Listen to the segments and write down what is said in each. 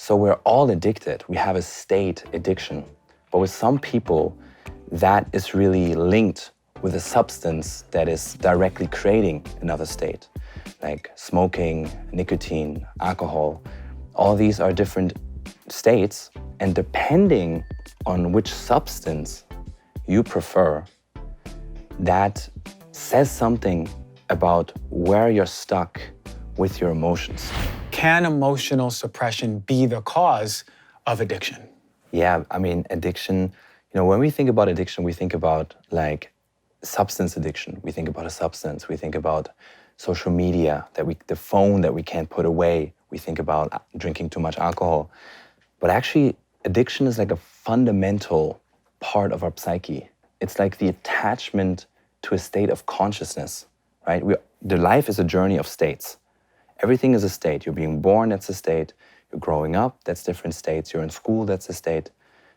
So we're all addicted. We have a state addiction. But with some people, that is really linked with a substance that is directly creating another state, like smoking, nicotine, alcohol. All these are different states, and depending on which substance you prefer, that says something about where you're stuck with your emotions. Can emotional suppression be the cause of addiction? Yeah, I mean, addiction, when we think about addiction, we think about like substance addiction. We think about a substance. We think about social media, the phone that we can't put away. We think about drinking too much alcohol. But actually, addiction is like a fundamental part of our psyche. It's like the attachment to a state of consciousness, right? The life is a journey of states. Everything is a state. You're being born, that's a state. You're growing up, that's different states. You're in school, that's a state.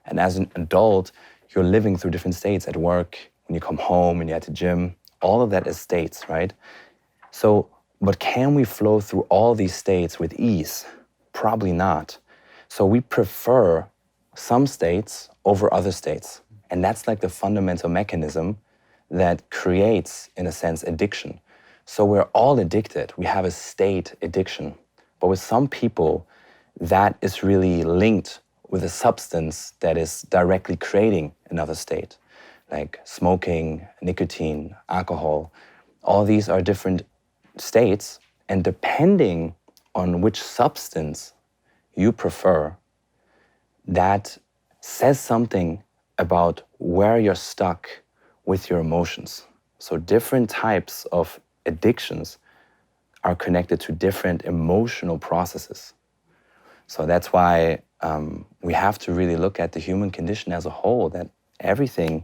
And as an adult, you're living through different states at work, when you come home, when you're at the gym. All of that is states, right? So, but can we flow through all these states with ease? Probably not. So we prefer some states over other states. And that's like the fundamental mechanism that creates, in a sense, addiction. So we're all addicted. We have a state addiction. But with some people, that is really linked with a substance that is directly creating another state, like smoking, nicotine, alcohol. All these are different states, and depending on which substance you prefer, that says something about where you're stuck with your emotions. So different types of addictions are connected to different emotional processes. So that's why we have to really look at the human condition as a whole, that everyone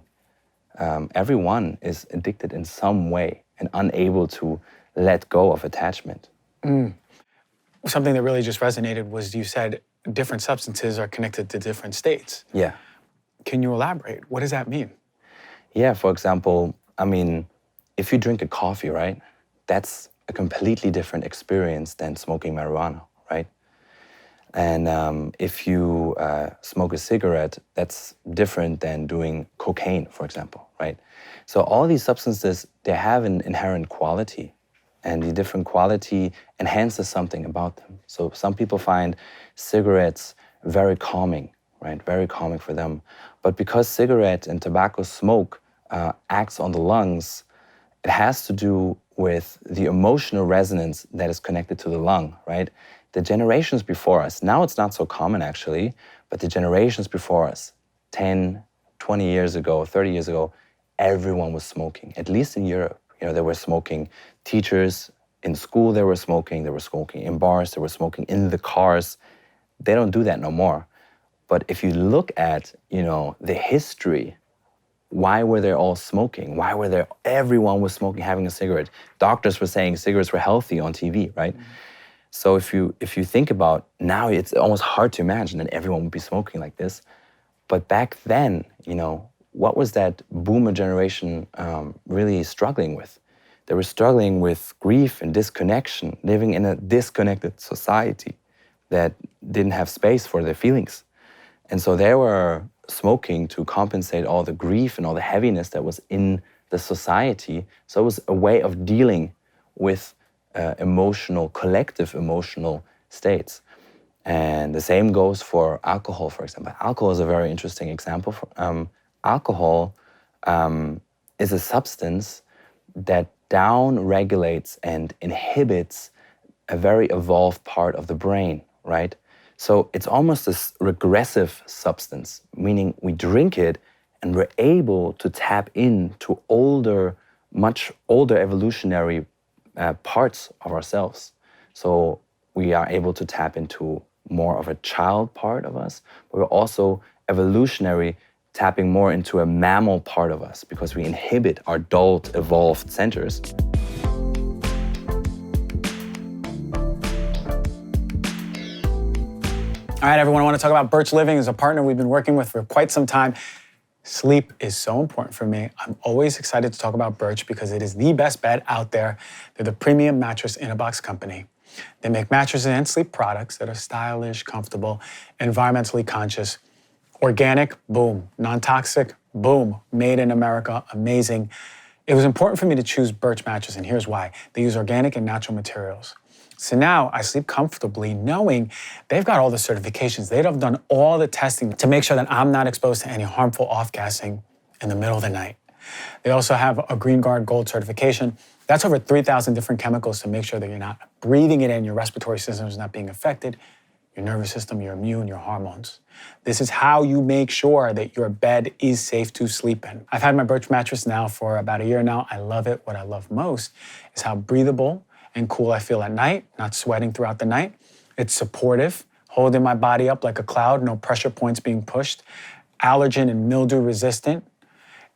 is addicted in some way and unable to let go of attachment. Something that really just resonated was you said different substances are connected to different states. Yeah. Can you elaborate? What does that mean? Yeah, for example, I mean, if you drink a coffee, right, that's a completely different experience than smoking marijuana, right? And if you smoke a cigarette, that's different than doing cocaine, for example, right? So all these substances, they have an inherent quality, and the different quality enhances something about them. So some people find cigarettes very calming, right? Very calming for them. But because cigarette and tobacco smoke acts on the lungs, it has to do with the emotional resonance that is connected to the lung, right? The generations before us, now it's not so common actually, but the generations before us, 10, 20 years ago, 30 years ago, everyone was smoking, at least in Europe. They were smoking. Teachers in school, they were smoking in bars, they were smoking in the cars. They don't do that no more. But if you look at, the history, why were they all smoking? Everyone was smoking, having a cigarette. Doctors were saying cigarettes were healthy on TV, right? Mm-hmm. So if you think about now, it's almost hard to imagine that everyone would be smoking like this. But back then, what was that boomer generation really struggling with? They were struggling with grief and disconnection, living in a disconnected society that didn't have space for their feelings. And so they were smoking to compensate all the grief and all the heaviness that was in the society. So it was a way of dealing with collective emotional states. And the same goes for alcohol, for example. Alcohol is a very interesting example. Alcohol is a substance that down-regulates and inhibits a very evolved part of the brain, right? So it's almost this regressive substance, meaning we drink it and we're able to tap into much older evolutionary parts of ourselves. So we are able to tap into more of a child part of us, but we're also evolutionary tapping more into a mammal part of us because we inhibit our adult evolved centers. All right, everyone, I want to talk about Birch Living as a partner we've been working with for quite some time. Sleep is so important for me. I'm always excited to talk about Birch because it is the best bed out there. They're the premium mattress in a box company. They make mattresses and sleep products that are stylish, comfortable, environmentally conscious. Organic, boom. Non-toxic, boom. Made in America, amazing. It was important for me to choose Birch mattress, and here's why. They use organic and natural materials. So now I sleep comfortably knowing they've got all the certifications. They've done all the testing to make sure that I'm not exposed to any harmful off-gassing in the middle of the night. They also have a Green Guard Gold certification. That's over 3,000 different chemicals to make sure that you're not breathing it in, your respiratory system is not being affected, your nervous system, your immune, your hormones. This is how you make sure that your bed is safe to sleep in. I've had my Birch mattress now for about a year now. I love it. What I love most is how breathable and cool I feel at night, not sweating throughout the night. It's supportive, holding my body up like a cloud, no pressure points being pushed, allergen and mildew resistant,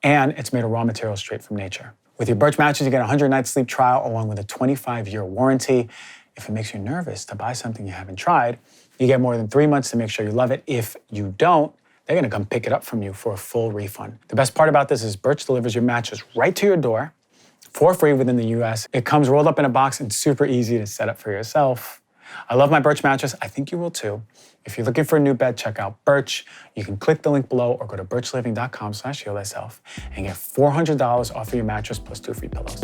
and it's made of raw materials straight from nature. With your Birch mattress, you get a 100-night sleep trial along with a 25-year warranty. If it makes you nervous to buy something you haven't tried, you get more than 3 months to make sure you love it. If you don't, they're gonna come pick it up from you for a full refund. The best part about this is Birch delivers your mattress right to your door for free within the US. It comes rolled up in a box and super easy to set up for yourself. I love my Birch mattress. I think you will too. If you're looking for a new bed, check out Birch. You can click the link below or go to birchliving.com/healthyself and get $400 off of your mattress plus 2 free pillows.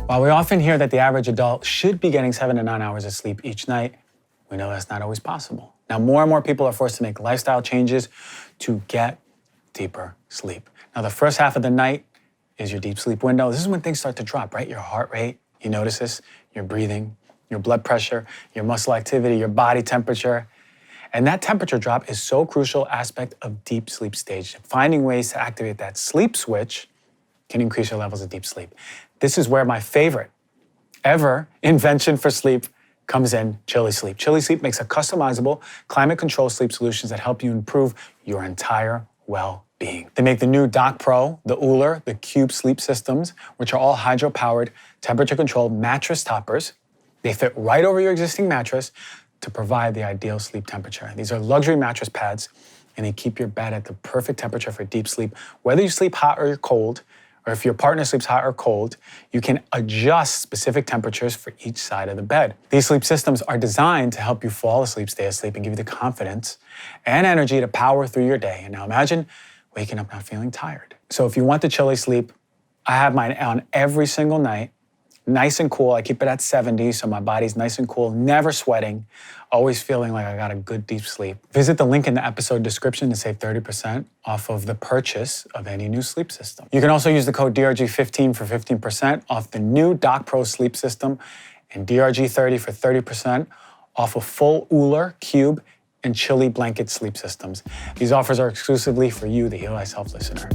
While we often hear that the average adult should be getting 7 to 9 hours of sleep each night, we know that's not always possible. Now, more and more people are forced to make lifestyle changes to get deeper sleep. Now, the first half of the night is your deep sleep window. This is when things start to drop, right? Your heart rate, you notice this, your breathing, your blood pressure, your muscle activity, your body temperature. And that temperature drop is so crucial aspect of deep sleep stage. Finding ways to activate that sleep switch can increase your levels of deep sleep. This is where my favorite ever invention for sleep comes in, Chili Sleep. Chili Sleep makes a customizable, climate-controlled sleep solutions that help you improve your entire well-being. They make the new Doc Pro, the Uller, the Cube sleep systems, which are all hydro-powered, temperature-controlled mattress toppers. They fit right over your existing mattress to provide the ideal sleep temperature. These are luxury mattress pads, and they keep your bed at the perfect temperature for deep sleep. Whether you sleep hot or you're cold, or if your partner sleeps hot or cold, you can adjust specific temperatures for each side of the bed. These sleep systems are designed to help you fall asleep, stay asleep, and give you the confidence and energy to power through your day. And now imagine waking up not feeling tired. So if you want the Chili Sleep, I have mine on every single night, nice and cool. I keep it at 70, so my body's nice and cool, never sweating, always feeling like I got a good deep sleep. Visit the link in the episode description to save 30% off of the purchase of any new sleep system. You can also use the code DRG15 for 15% off the new Doc Pro sleep system and DRG30 for 30% off a full Uller, Cube, and Chili blanket sleep systems. These offers are exclusively for you, the Heal Thyself listener.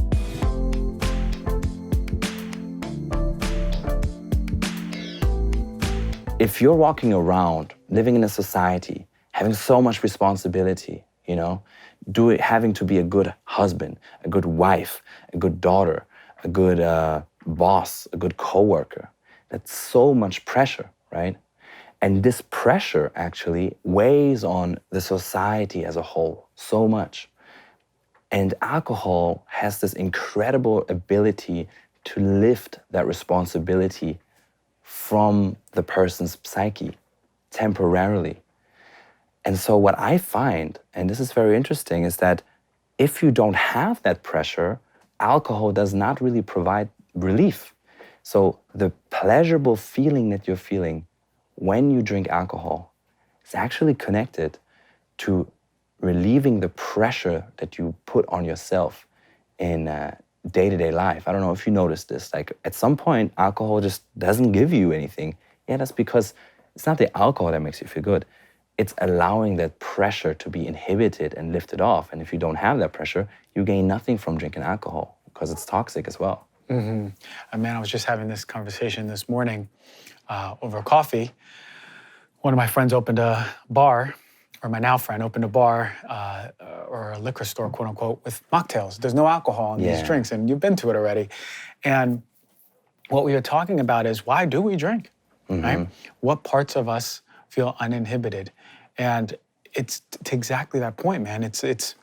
If you're walking around, living in a society, having so much responsibility, having to be a good husband, a good wife, a good daughter, a good boss, a good coworker, that's so much pressure, right? And this pressure actually weighs on the society as a whole so much. And alcohol has this incredible ability to lift that responsibility from the person's psyche temporarily. And so what I find, and this is very interesting, is that if you don't have that pressure, alcohol does not really provide relief. So the pleasurable feeling that you're feeling when you drink alcohol is actually connected to relieving the pressure that you put on yourself in day-to-day life. I don't know if you noticed this, like at some point, alcohol just doesn't give you anything. Yeah, that's because it's not the alcohol that makes you feel good. It's allowing that pressure to be inhibited and lifted off. And if you don't have that pressure, you gain nothing from drinking alcohol because it's toxic as well. Mm-hmm. Man, I was just having this conversation this morning over coffee. One of my friends opened a bar, or my now friend opened a bar or a liquor store, quote unquote, with mocktails. There's no alcohol in these drinks, and you've been to it already. And what we were talking about is, why do we drink, right? What parts of us feel uninhibited? And it's to exactly that point, man. It's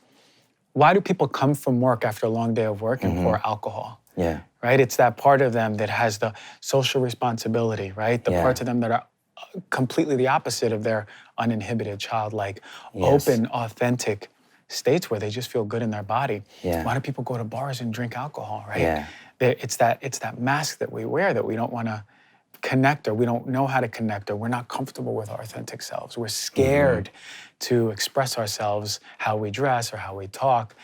why do people come from work after a long day of work and pour alcohol? Yeah. right? It's that part of them that has the social responsibility, right? The Yeah. parts of them that are completely the opposite of their uninhibited, childlike, Yes. open, authentic states where they just feel good in their body. Yeah. Why do people go to bars and drink alcohol, right? Yeah. It's that mask that we wear that we don't want to connect, or we don't know how to connect, or we're not comfortable with our authentic selves. We're scared to express ourselves, how we dress or how we talk.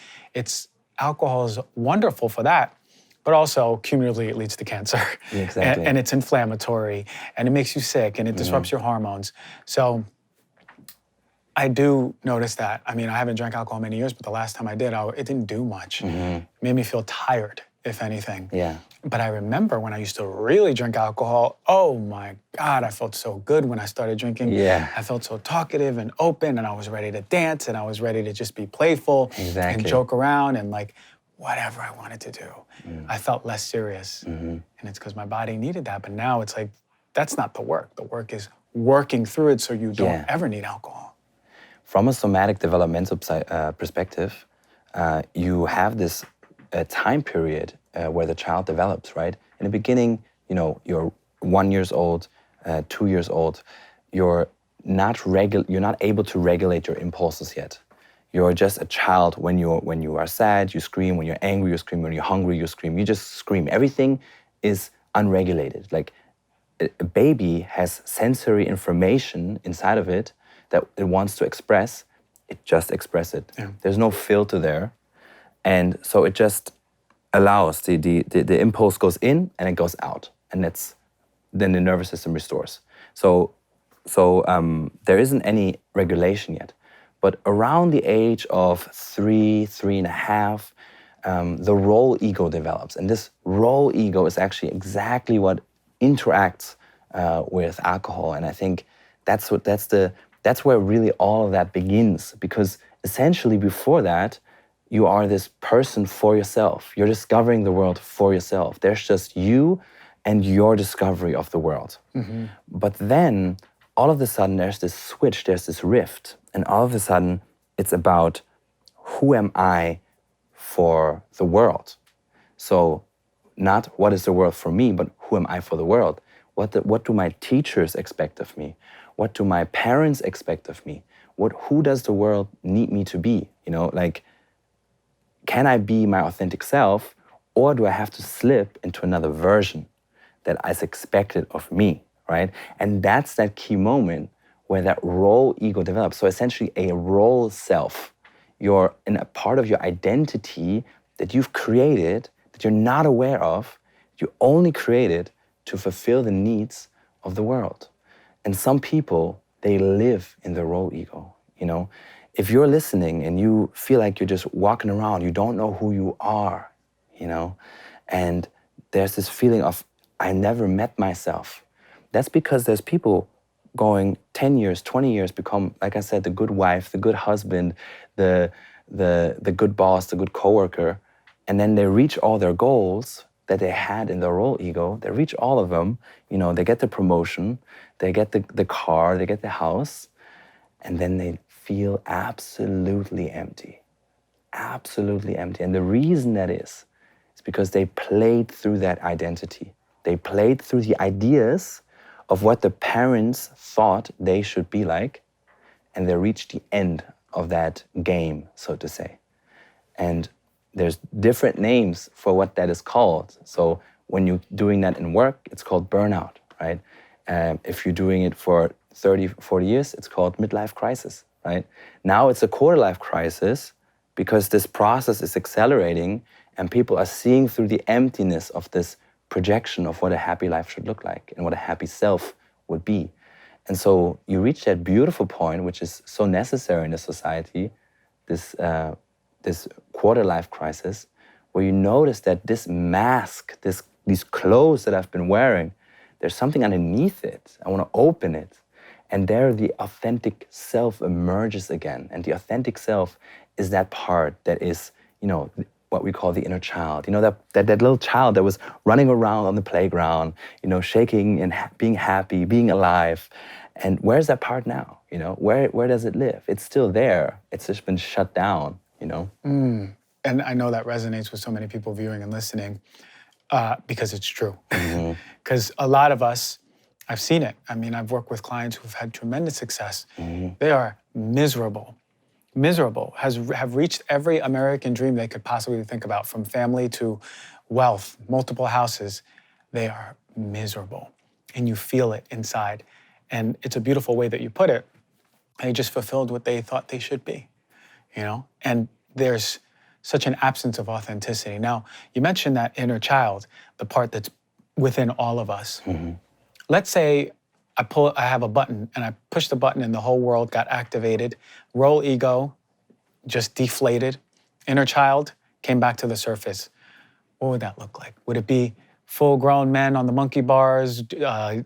Alcohol is wonderful for that, but also cumulatively it leads to cancer. Exactly. And it's inflammatory, and it makes you sick, and it disrupts your hormones. So I do notice that. I mean, I haven't drank alcohol many years, but the last time I did, it didn't do much. It made me feel tired, if anything. Yeah. But I remember when I used to really drink alcohol, oh my God, I felt so good when I started drinking. Yeah. I felt so talkative and open, and I was ready to dance, and I was ready to just be playful and joke around and like whatever I wanted to do. I felt less serious. And it's because my body needed that. But now it's like, that's not the work. The work is working through it so you don't ever need alcohol. From a somatic developmental perspective, you have this time period where the child develops, right? In the beginning, you're 1 year old, 2 years old. You're not able to regulate your impulses yet. You're just a child. When you are sad, you scream. When you're angry, you scream. When you're hungry, you scream. You just scream. Everything is unregulated. Like a baby has sensory information inside of it that it wants to express. It just expresses it. Yeah. There's no filter there. And so it just allows, the impulse goes in and it goes out. And then the nervous system restores. So there isn't any regulation yet. But around the age of 3.5, the role ego develops. And this role ego is actually exactly what interacts with alcohol. And I think that's where really all of that begins. Because essentially before that, you are this person for yourself. You're discovering the world for yourself. There's just you and your discovery of the world. But then all of a sudden there's this switch, there's this rift. And all of a sudden it's about, who am I for the world? So not what is the world for me, but who am I for the world? What do my teachers expect of me? What do my parents expect of me? Who does the world need me to be? Can I be my authentic self, or do I have to slip into another version that is expected of me, right? And that's that key moment where that role ego develops. So essentially a role self. You're in a part of your identity that you've created, that you're not aware of, you only created to fulfill the needs of the world. And some people, they live in the role ego, If you're listening and you feel like you're just walking around, you don't know who you are, and there's this feeling of, I never met myself. That's because there's people going 10 years, 20 years, become, like I said, the good wife, the good husband, the good boss, the good coworker, and then they reach all their goals that they had in their role ego. They reach all of them, they get the promotion, they get the car, they get the house, and then they feel absolutely empty. Absolutely empty. And the reason that is because they played through that identity. They played through the ideas of what the parents thought they should be like, and they reached the end of that game, so to say. And there's different names for what that is called. So when you're doing that in work, it's called burnout, right? If you're doing it for 30, 40 years, it's called midlife crisis, right? Now it's a quarter life crisis because this process is accelerating and people are seeing through the emptiness of this projection of what a happy life should look like and what a happy self would be. And so you reach that beautiful point, which is so necessary in the society, this quarter life crisis, where you notice that this mask, these clothes that I've been wearing, there's something underneath it. I want to open it. And there the authentic self emerges again. And the authentic self is that part that is, what we call the inner child. That little child that was running around on the playground, shaking and being happy, being alive. And where's that part now? Where does it live? It's still there. It's just been shut down, And I know that resonates with so many people viewing and listening. because it's true. Because a lot of us, I've seen it. I mean, I've worked with clients who've had tremendous success. They are miserable, have reached every American dream they could possibly think about, from family to wealth, multiple houses. They are miserable, and you feel it inside. And it's a beautiful way that you put it. They just fulfilled what they thought they should be, you know? And there's such an absence of authenticity. Now, you mentioned that inner child, the part that's within all of us. Let's say I have a button and I push the button and the whole world got activated. Role ego just deflated. Inner child came back to the surface. What would that look like? Would it be full-grown men on the monkey bars,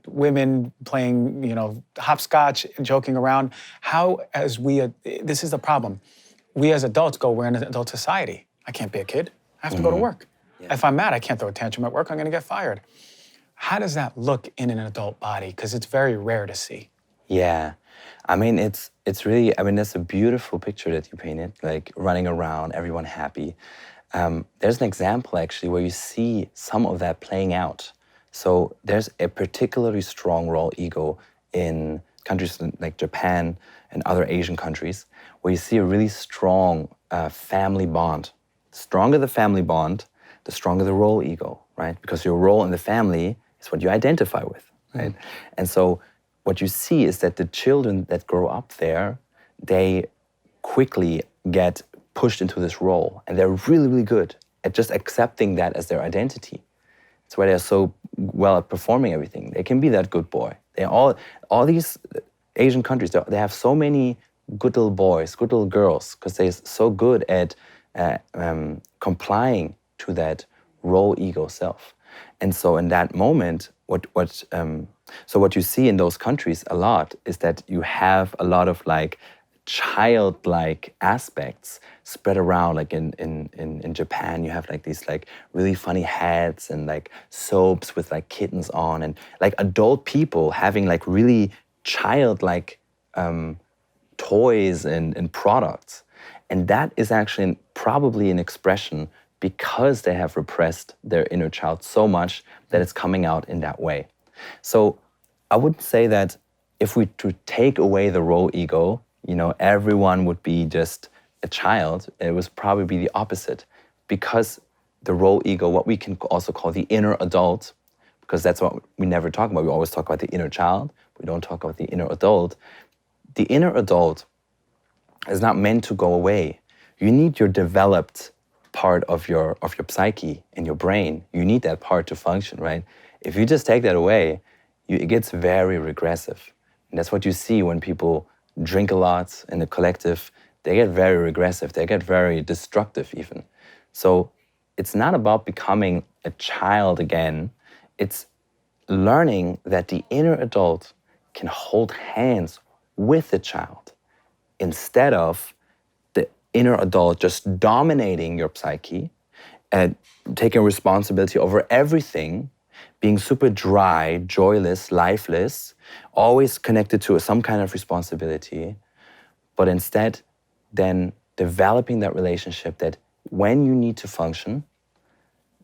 women playing, hopscotch, joking around? This is the problem. We as adults we're in an adult society. I can't be a kid. I have to go to work. Yeah. If I'm mad, I can't throw a tantrum at work. I'm going to get fired. How does that look in an adult body? Because it's very rare to see. Yeah. I mean, it's really, that's a beautiful picture that you painted, like running around, everyone happy. There's an example actually where you see some of that playing out. So there's a particularly strong role ego in countries like Japan and other Asian countries, where you see a really strong family bond. The stronger the family bond, the stronger the role ego, right? Because your role in the family is what you identify with, right? And so what you see is that the children that grow up there, they quickly get pushed into this role, and they're really, really good at just accepting that as their identity. It's why they're so well at performing everything. They can be that good boy. All these Asian countries, they have so many good little boys, good little girls, because they're so good at complying to that role ego self. And so in that moment, what you see in those countries a lot is that you have a lot of like childlike aspects spread around. Like in Japan, you have like these like really funny hats and like soaps with like kittens on, and like adult people having like really childlike toys and products. And that is actually probably an expression because they have repressed their inner child so much that it's coming out in that way. So I would say that if we to take away the role ego, everyone would be just a child. It would probably be the opposite, because the role ego, what we can also call the inner adult, because that's what we never talk about. We always talk about the inner child. We don't talk about the inner adult. The inner adult is not meant to go away. You need your developed part of your psyche and your brain. You need that part to function, right? If you just take that away, it gets very regressive. And that's what you see when people drink a lot in the collective. They get very regressive. They get very destructive even. So it's not about becoming a child again. It's learning that the inner adult can hold hands with the child instead of the inner adult just dominating your psyche and taking responsibility over everything, being super dry, joyless, lifeless, always connected to some kind of responsibility, but instead then developing that relationship that when you need to function,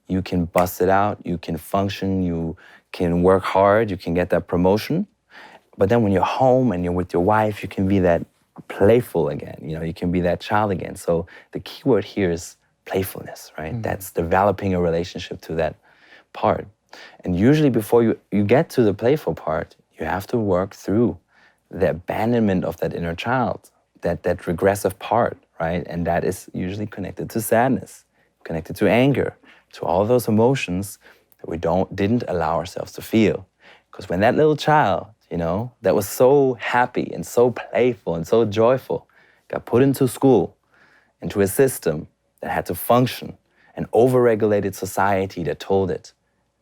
you can bust it out, you can function, you can work hard, you can get that promotion. But then when you're home and you're with your wife, you can be that playful again, you can be that child again. So the key word here is playfulness, right? Mm-hmm. That's developing a relationship to that part. And usually before you get to the playful part, you have to work through the abandonment of that inner child, that regressive part, right? And that is usually connected to sadness, connected to anger, to all those emotions that we didn't allow ourselves to feel. Because when that little child, that was so happy and so playful and so joyful, got put into school, into a system that had to function, an overregulated society that told it,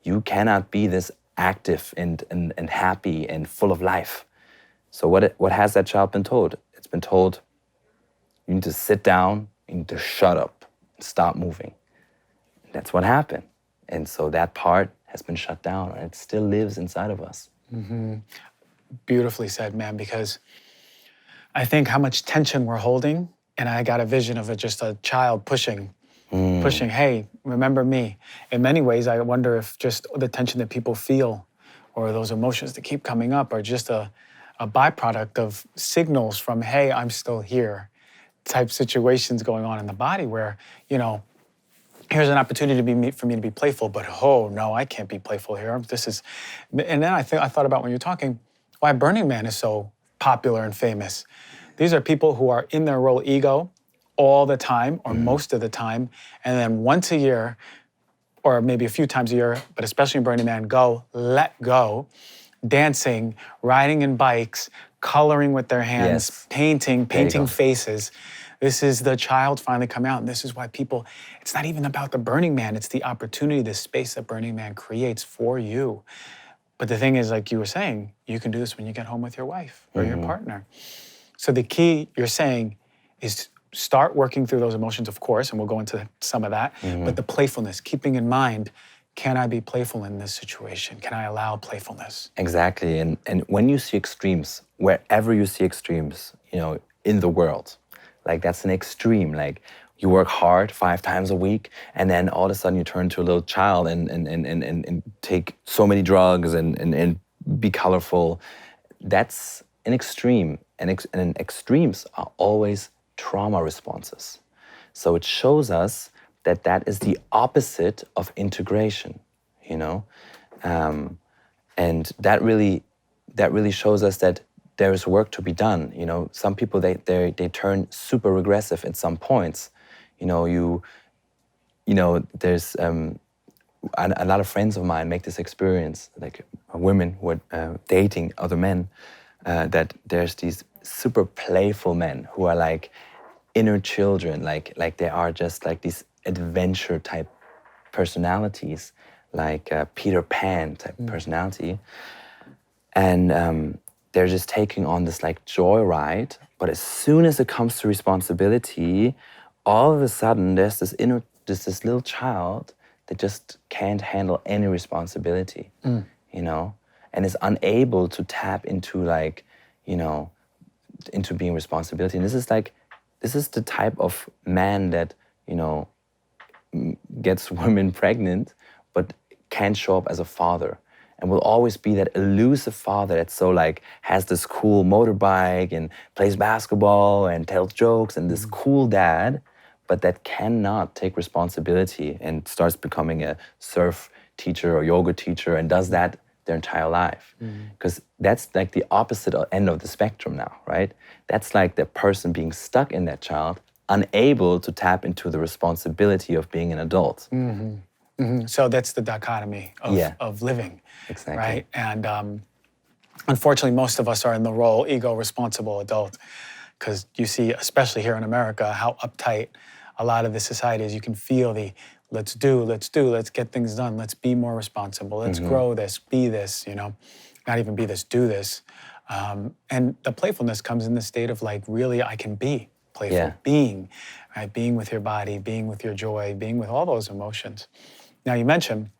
you cannot be this active and happy and full of life. So what has that child been told? It's been told, you need to sit down, you need to shut up, and stop moving. And that's what happened. And so that part has been shut down, and it still lives inside of us. Mm-hmm. Beautifully said, man, because I think how much tension we're holding, and I got a vision of just a child pushing pushing, hey, remember me. In many ways, I wonder if just the tension that people feel or those emotions that keep coming up are just a byproduct of signals from, hey, I'm still here type situations going on in the body where, here's an opportunity for me to be playful, but oh no, I can't be playful here. And then I thought about when you're talking, why Burning Man is so popular and famous. These are people who are in their role ego all the time or most of the time, and then once a year, or maybe a few times a year, but especially in Burning Man, let go, dancing, riding in bikes, coloring with their hands, Yes. painting go. faces. This is the child finally coming out. And this is why it's not even about the Burning Man, it's the opportunity, the space that Burning Man creates for you. But the thing is, like you were saying, you can do this when you get home with your wife or your partner. So the key, you're saying, is start working through those emotions, of course, and we'll go into some of that, but the playfulness, keeping in mind, can I be playful in this situation? Can I allow playfulness? Exactly. And when you see extremes, wherever you see extremes, in the world, like that's an extreme. Like you work hard 5 times a week, and then all of a sudden you turn to a little child and take so many drugs and be colorful. That's an extreme. And extremes are always trauma responses. So it shows us that that is the opposite of integration, and that really shows us that there is work to be done. Some people they turn super regressive at some points. There's a lot of friends of mine make this experience, like women who are dating other men, that there's these super playful men who are like inner children, like they are just like these adventure type personalities, like Peter Pan type personality, and they're just taking on this like joyride. But as soon as it comes to responsibility, all of a sudden there's this little child that just can't handle any responsibility, and is unable to tap into into being responsibility. And this is the type of man that gets women pregnant, but can't show up as a father, and will always be that elusive father that's so like has this cool motorbike and plays basketball and tells jokes and this cool dad, but that cannot take responsibility and starts becoming a surf teacher or yoga teacher and does that their entire life. Because that's like the opposite end of the spectrum now, right? That's like the person being stuck in that child, unable to tap into the responsibility of being an adult. So that's the dichotomy of living, Exactly. right? And unfortunately, most of us are in the role ego responsible adult, because you see, especially here in America, how uptight a lot of the society is. You can feel the let's get things done, let's be more responsible, let's grow this, be this, not even be this, do this. And the playfulness comes in the state of like, really, I can be playful, being, right? Being with your body, being with your joy, being with all those emotions. Now you mentioned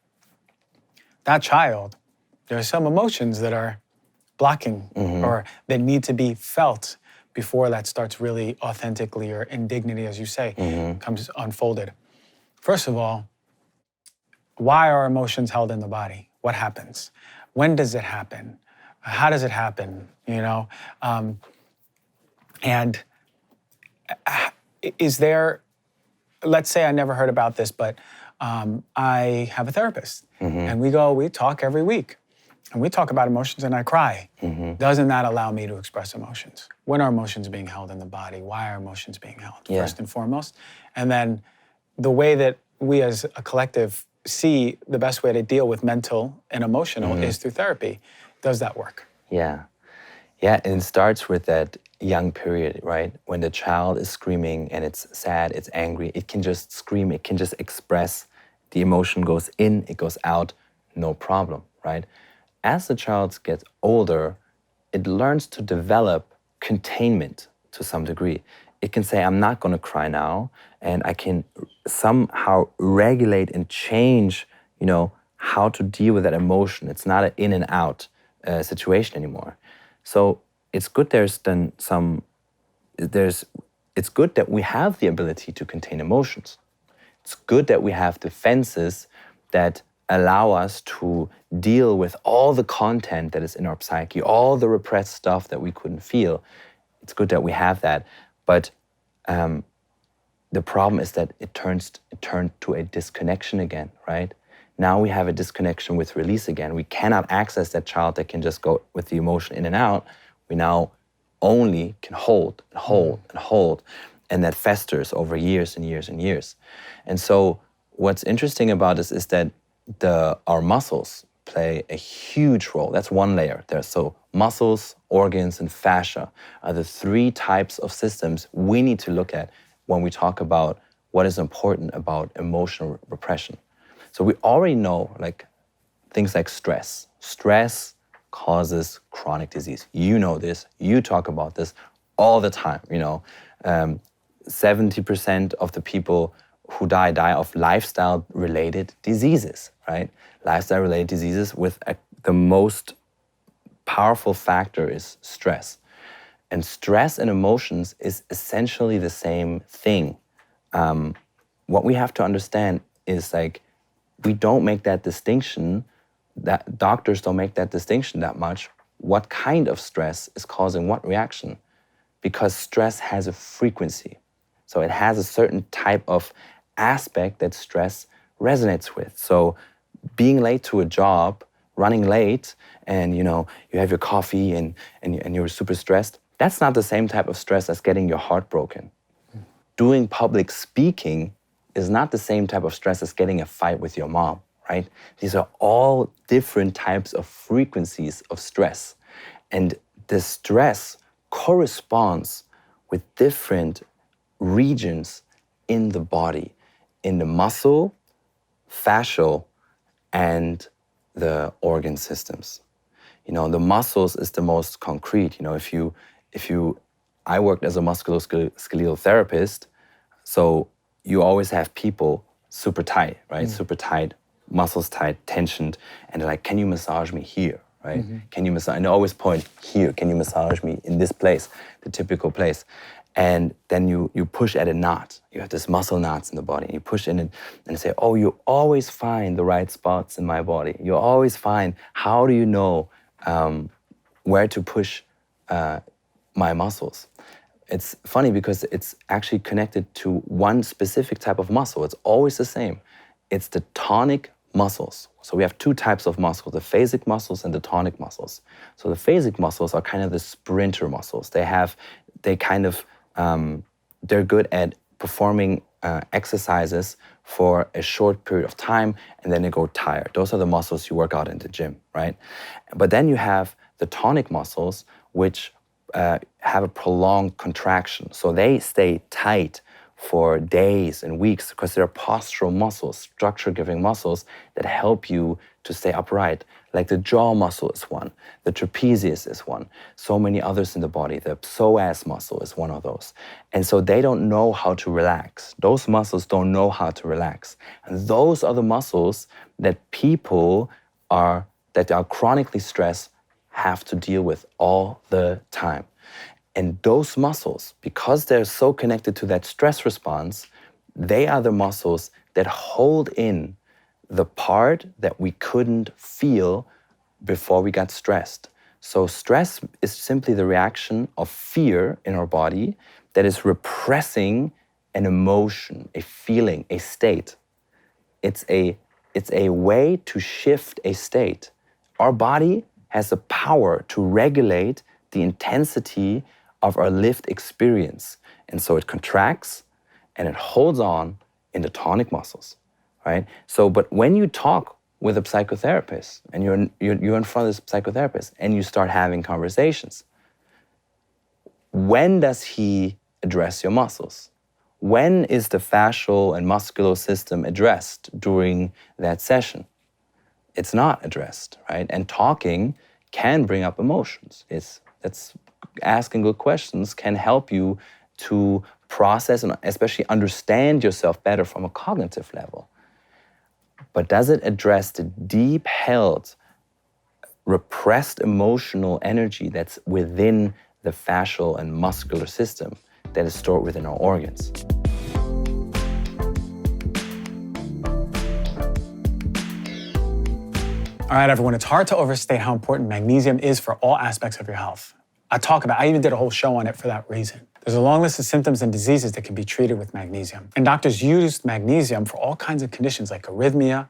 that child, there are some emotions that are blocking or that need to be felt before that starts really authentically, or indignity, as you say, comes unfolded. First of all, why are emotions held in the body? What happens? When does it happen? How does it happen? And is there, let's say I never heard about this, but I have a therapist, and we talk every week, and we talk about emotions, and I cry. Doesn't that allow me to express emotions? When are emotions being held in the body? Why are emotions being held, first and foremost? And then the way that we as a collective see the best way to deal with mental and emotional is through therapy. Does that work? Yeah, and it starts with that young period, right? When the child is screaming and it's sad, it's angry, it can just scream, it can just express. The emotion goes in, it goes out, no problem, right? As the child gets older, it learns to develop containment to some degree. It can say, I'm not gonna cry now, and I can somehow regulate and change, how to deal with that emotion. It's not an in and out situation anymore. So it's good it's good that we have the ability to contain emotions. it's good that we have defenses that allow us to deal with all the content that is in our psyche, all the repressed stuff that we couldn't feel. It's good that we have that. But the problem is that it turned to a disconnection again, right? Now we have a disconnection with release again. We cannot access that child that can just go with the emotion in and out. We now only can hold and hold and hold. And that festers over years and years and years. And so what's interesting about this is that our muscles play a huge role. That's one layer there. So muscles, organs, and fascia are the three types of systems we need to look at when we talk about what is important about emotional repression. So we already know things like stress. Stress causes chronic disease. You know this, you talk about this all the time, 70% of the people who die of lifestyle-related diseases, right? Lifestyle-related diseases with the most powerful factor is stress. And stress and emotions is essentially the same thing. What we have to understand is we don't make that distinction, that doctors don't make that distinction that much. What kind of stress is causing what reaction? Because stress has a frequency. So it has a certain type of aspect that stress resonates with. So being late to a job, running late, and you have your coffee and you're super stressed, that's not the same type of stress as getting your heart broken. Doing public speaking is not the same type of stress as getting a fight with your mom, right? These are all different types of frequencies of stress. And the stress corresponds with different regions in the body, in the muscle, fascial, and the organ systems. The muscles is the most concrete. I worked as a musculoskeletal therapist, so you always have people super tight, right? Super tight, muscles tight, tensioned, and they're like, can you massage me here, right? Can you massage, and they always point here, can you massage me in this place, the typical place. And then you push at a knot. You have this muscle knots in the body. And you push in it and say, oh, you always find the right spots in my body. You always find, how do you know where to push my muscles? It's funny because it's actually connected to one specific type of muscle. It's always the same. It's the tonic muscles. So we have two types of muscles, the phasic muscles and the tonic muscles. So the phasic muscles are kind of the sprinter muscles. They're good at performing exercises for a short period of time, and then they go tired. Those are the muscles you work out in the gym, right? But then you have the tonic muscles, which have a prolonged contraction. So they stay tight for days and weeks because they're postural muscles, structure-giving muscles that help you to stay upright. Like the jaw muscle is one, the trapezius is one, so many others in the body. The psoas muscle is one of those. And so they don't know how to relax. Those muscles don't know how to relax. And those are the muscles that people that are chronically stressed have to deal with all the time. And those muscles, because they're so connected to that stress response, they are the muscles that hold in the part that we couldn't feel before we got stressed. So stress is simply the reaction of fear in our body that is repressing an emotion, a feeling, a state. It's a way to shift a state. Our body has the power to regulate the intensity of our lived experience. And so it contracts and it holds on in the tonic muscles, right? So, but when you talk with a psychotherapist and you're in front of this psychotherapist and you start having conversations, when does he address your muscles? When is the fascial and muscular system addressed during that session? It's not addressed, right? And talking can bring up emotions. That's asking good questions can help you to process and especially understand yourself better from a cognitive level. But does it address the deep-held, repressed emotional energy that's within the fascial and muscular system that is stored within our organs? All right, everyone, it's hard to overstate how important magnesium is for all aspects of your health. I even did a whole show on it for that reason. There's a long list of symptoms and diseases that can be treated with magnesium. And doctors use magnesium for all kinds of conditions like arrhythmia,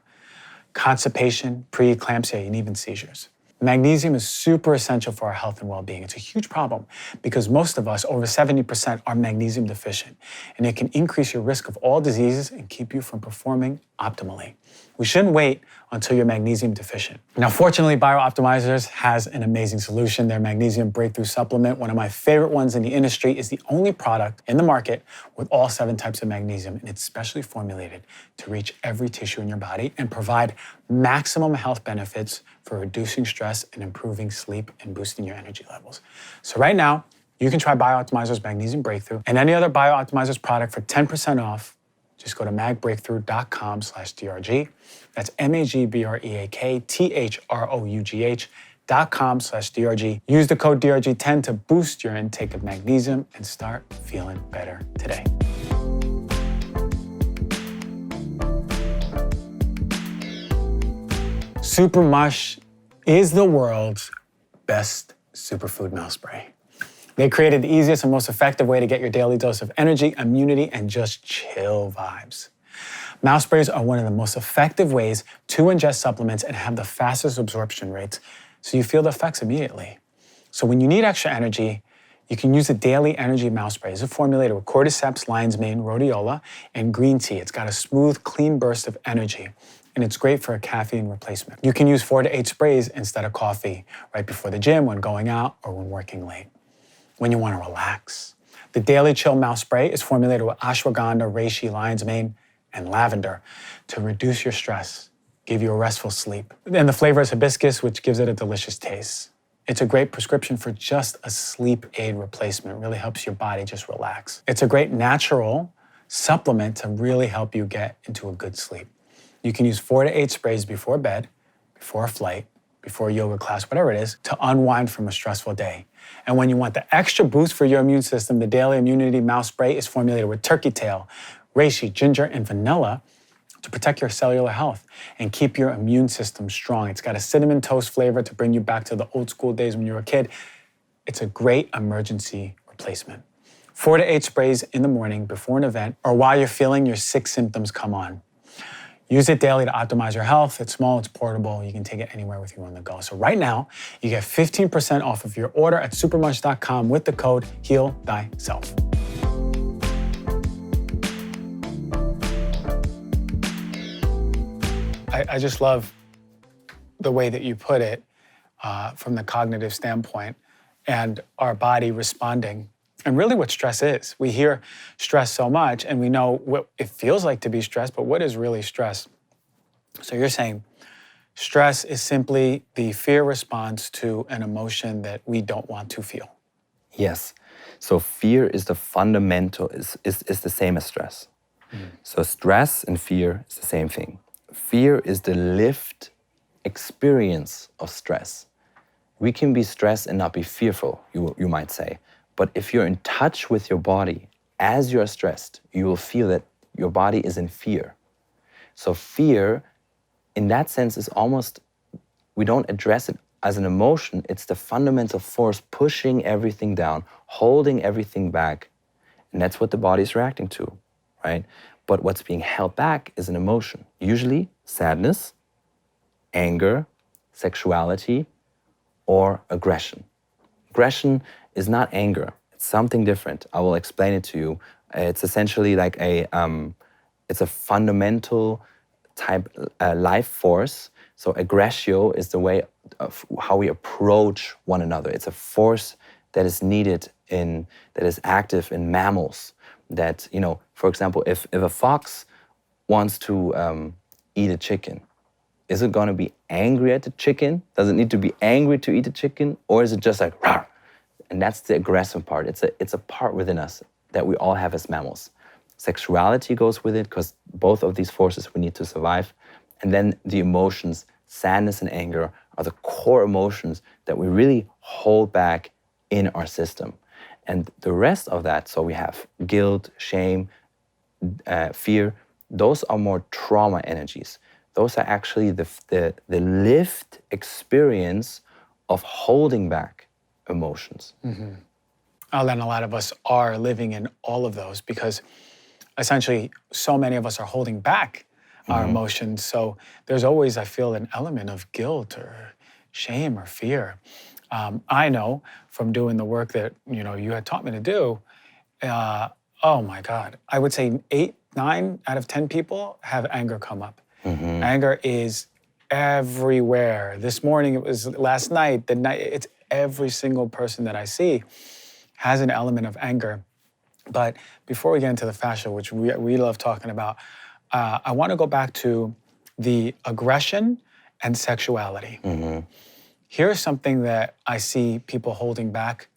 constipation, preeclampsia, and even seizures. Magnesium is super essential for our health and well-being. It's a huge problem because most of us, over 70%, are magnesium deficient, and it can increase your risk of all diseases and keep you from performing optimally. We shouldn't wait until you're magnesium deficient. Now, fortunately, BioOptimizers has an amazing solution. Their Magnesium Breakthrough Supplement, one of my favorite ones in the industry, is the only product in the market with all 7 types of magnesium, and it's specially formulated to reach every tissue in your body and provide maximum health benefits for reducing stress and improving sleep and boosting your energy levels. So right now, you can try BioOptimizers Magnesium Breakthrough and any other BioOptimizers product for 10% off. Just go to magbreakthrough.com/DRG. That's magbreakthrough.com/DRG. Use the code DRG10 to boost your intake of magnesium and start feeling better today. Super Mush is the world's best superfood mouth spray. They created the easiest and most effective way to get your daily dose of energy, immunity, and just chill vibes. Mouth sprays are one of the most effective ways to ingest supplements and have the fastest absorption rates, so you feel the effects immediately. So when you need extra energy, you can use a daily energy mouth spray. It's formulated with cordyceps, lion's mane, rhodiola, and green tea. It's got a smooth, clean burst of energy, and it's great for a caffeine replacement. You can use 4 to 8 sprays instead of coffee right before the gym, when going out, or when working late. When you want to relax, the Daily Chill Mouth Spray is formulated with ashwagandha, reishi, lion's mane, and lavender to reduce your stress, give you a restful sleep. And the flavor is hibiscus, which gives it a delicious taste. It's a great prescription for just a sleep aid replacement. It really helps your body just relax. It's a great natural supplement to really help you get into a good sleep. You can use 4 to 8 sprays before bed, before a flight, before a yoga class, whatever it is, to unwind from a stressful day. And when you want the extra boost for your immune system, the Daily Immunity Mouth Spray is formulated with turkey tail, reishi, ginger, and vanilla to protect your cellular health and keep your immune system strong. It's got a cinnamon toast flavor to bring you back to the old school days when you were a kid. It's a great emergency replacement. 4 to 8 sprays in the morning before an event or while you're feeling your sick symptoms come on. Use it daily to optimize your health. It's small, it's portable. You can take it anywhere with you on the go. So right now, you get 15% off of your order at supermush.com with the code HEAL-THYSELF. I just love the way that you put it from the cognitive standpoint and our body responding. And really what stress is. We hear stress so much and we know what it feels like to be stressed, but what is really stress? So you're saying stress is simply the fear response to an emotion that we don't want to feel. Yes. So fear is the fundamental, is the same as stress. So stress and fear is the same thing. Fear is the lived experience of stress. We can be stressed and not be fearful, you might say. But if you're in touch with your body as you're stressed, you will feel that your body is in fear. So fear, in that sense, is almost, we don't address it as an emotion. It's the fundamental force pushing everything down, holding everything back. And that's what the body is reacting to, right? But what's being held back is an emotion. Usually sadness, anger, sexuality, or aggression. Aggression is not anger. It's something different. I will explain it to you. It's essentially like it's a fundamental type life force. So aggressio is the way of how we approach one another. It's a force that is needed that is active in mammals. That, for example, if a fox wants to eat a chicken, is it gonna be angry at the chicken? Does it need to be angry to eat the chicken? Or is it just like, rawr? And that's the aggressive part. It's a part within us that we all have as mammals. Sexuality goes with it because both of these forces we need to survive. And then the emotions, sadness and anger, are the core emotions that we really hold back in our system. And the rest of that, so we have guilt, shame, fear, those are more trauma energies. those are actually the lived experience of holding back emotions. Oh, then a lot of us are living in all of those because essentially so many of us are holding back our emotions. So there's always, I feel, an element of guilt or shame or fear. I know from doing the work that you had taught me to do. Oh my God, I would say 8, 9 out of 10 people have anger come up. Anger is everywhere. This morning, it was last night, the night. It's every single person that I see has an element of anger. But before we get into the fascia, which we love talking about, I want to go back to the aggression and sexuality. Here's something that I see people holding back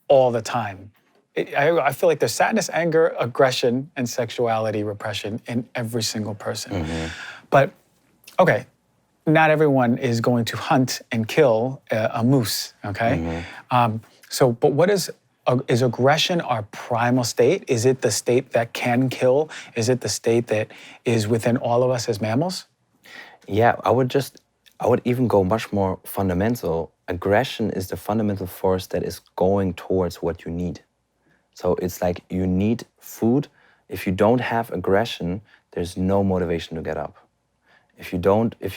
all the time. I feel like there's sadness, anger, aggression, and sexuality repression in every single person. But, okay, not everyone is going to hunt and kill a moose, okay? But what is aggression our primal state? Is it the state that can kill? Is it the state that is within all of us as mammals? Yeah, I would even go much more fundamental. Aggression is the fundamental force that is going towards what you need. So it's like you need food. If you don't have aggression, there's no motivation to get up. If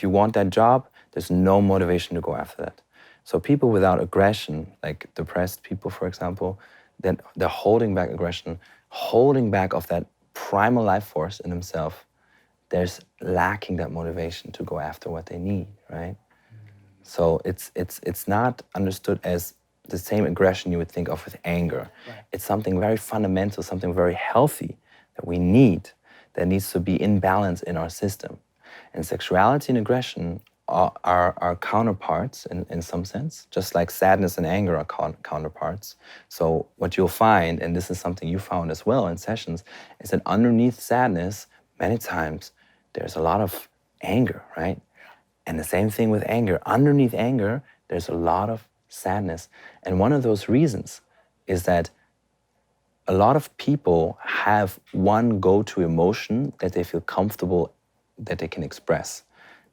you want that job, there's no motivation to go after that. So people without aggression, like depressed people, for example, then they're holding back aggression, holding back of that primal life force in themselves. There's lacking that motivation to go after what they need, right? So it's not understood as the same aggression you would think of with anger. Right. It's something very fundamental, something very healthy that we need, that needs to be in balance in our system. And sexuality and aggression are counterparts in some sense, just like sadness and anger are counterparts. So what you'll find, and this is something you found as well in sessions, is that underneath sadness, many times, there's a lot of anger, right? And the same thing with anger. Underneath anger, there's a lot of sadness. And one of those reasons is that a lot of people have one go-to emotion that they feel comfortable that they can express.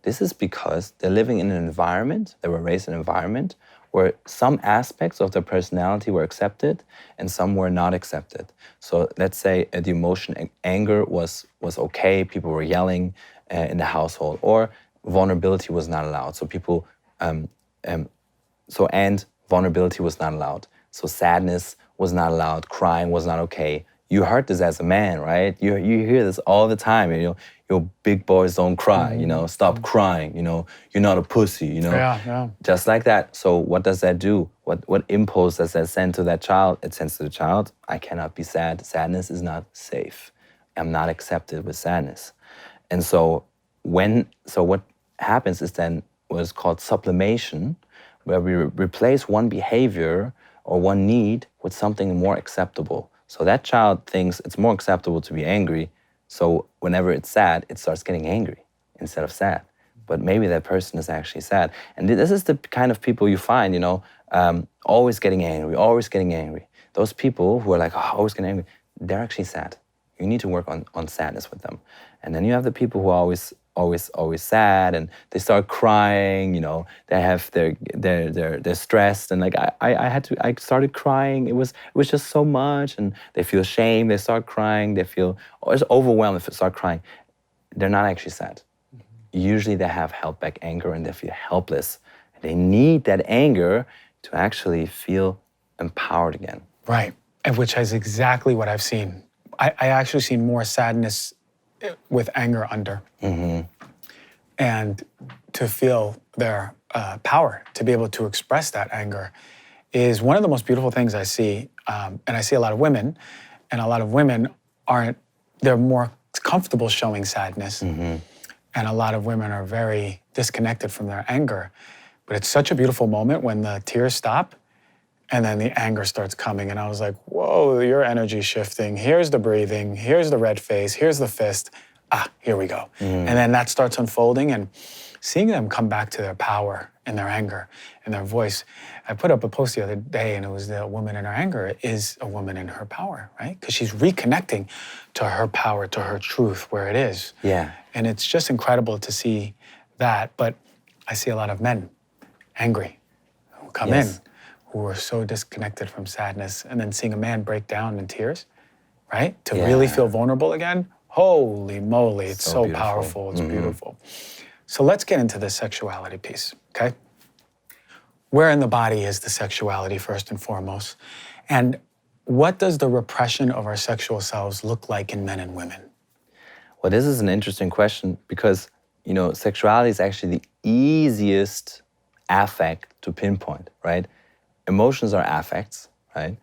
This is because they're living in an environment, they were raised in an environment where some aspects of their personality were accepted and some were not accepted. So let's say the emotion anger was okay, people were yelling in the household, or vulnerability was not allowed. So people, and vulnerability was not allowed. So sadness was not allowed, crying was not okay. You heard this as a man, right? You hear this all the time. Your big boys don't cry. Stop crying. You're not a pussy. Yeah. Just like that. So what does that do? What impulse does that send to that child? It sends to the child, I cannot be sad. Sadness is not safe. I'm not accepted with sadness. And so what happens is then what is called sublimation, where we replace one behavior or one need with something more acceptable. So that child thinks it's more acceptable to be angry. So whenever it's sad, it starts getting angry instead of sad. But maybe that person is actually sad. And this is the kind of people you find, always getting angry. Those people who are like, oh, always getting angry, they're actually sad. You need to work on sadness with them. And then you have the people who are always sad, and they start crying. They have they're stressed, and like I started crying. It was just so much, and they feel shame. They start crying. They feel it's overwhelmed if they start crying. They're not actually sad. Usually they have held back anger and they feel helpless. They need that anger to actually feel empowered again. Right, and which is exactly what I've seen. I actually see more sadness with anger under. And to feel their power, to be able to express that anger is one of the most beautiful things I see. And I see a lot of women, and a lot of women they're more comfortable showing sadness. And a lot of women are very disconnected from their anger. But it's such a beautiful moment when the tears stop and then the anger starts coming. And I was like, whoa, your energy's shifting. Here's the breathing. Here's the red face. Here's the fist. Here we go. And then that starts unfolding, and seeing them come back to their power and their anger and their voice. I put up a post the other day, and it was the woman in her anger is a woman in her power, right? Because she's reconnecting to her power, to her truth, where it is. Yeah. And it's just incredible to see that. But I see a lot of men angry who come in Yes. who are so disconnected from sadness, and then seeing a man break down in tears, right? To really Yeah. feel vulnerable again. Holy moly, it's So so beautiful. powerful, it's beautiful. So let's get into the sexuality piece, okay? Where in the body is the sexuality first and foremost? And what does the repression of our sexual selves look like in men and women? Well, this is an interesting question because, sexuality is actually the easiest affect to pinpoint, right? Emotions are affects, right?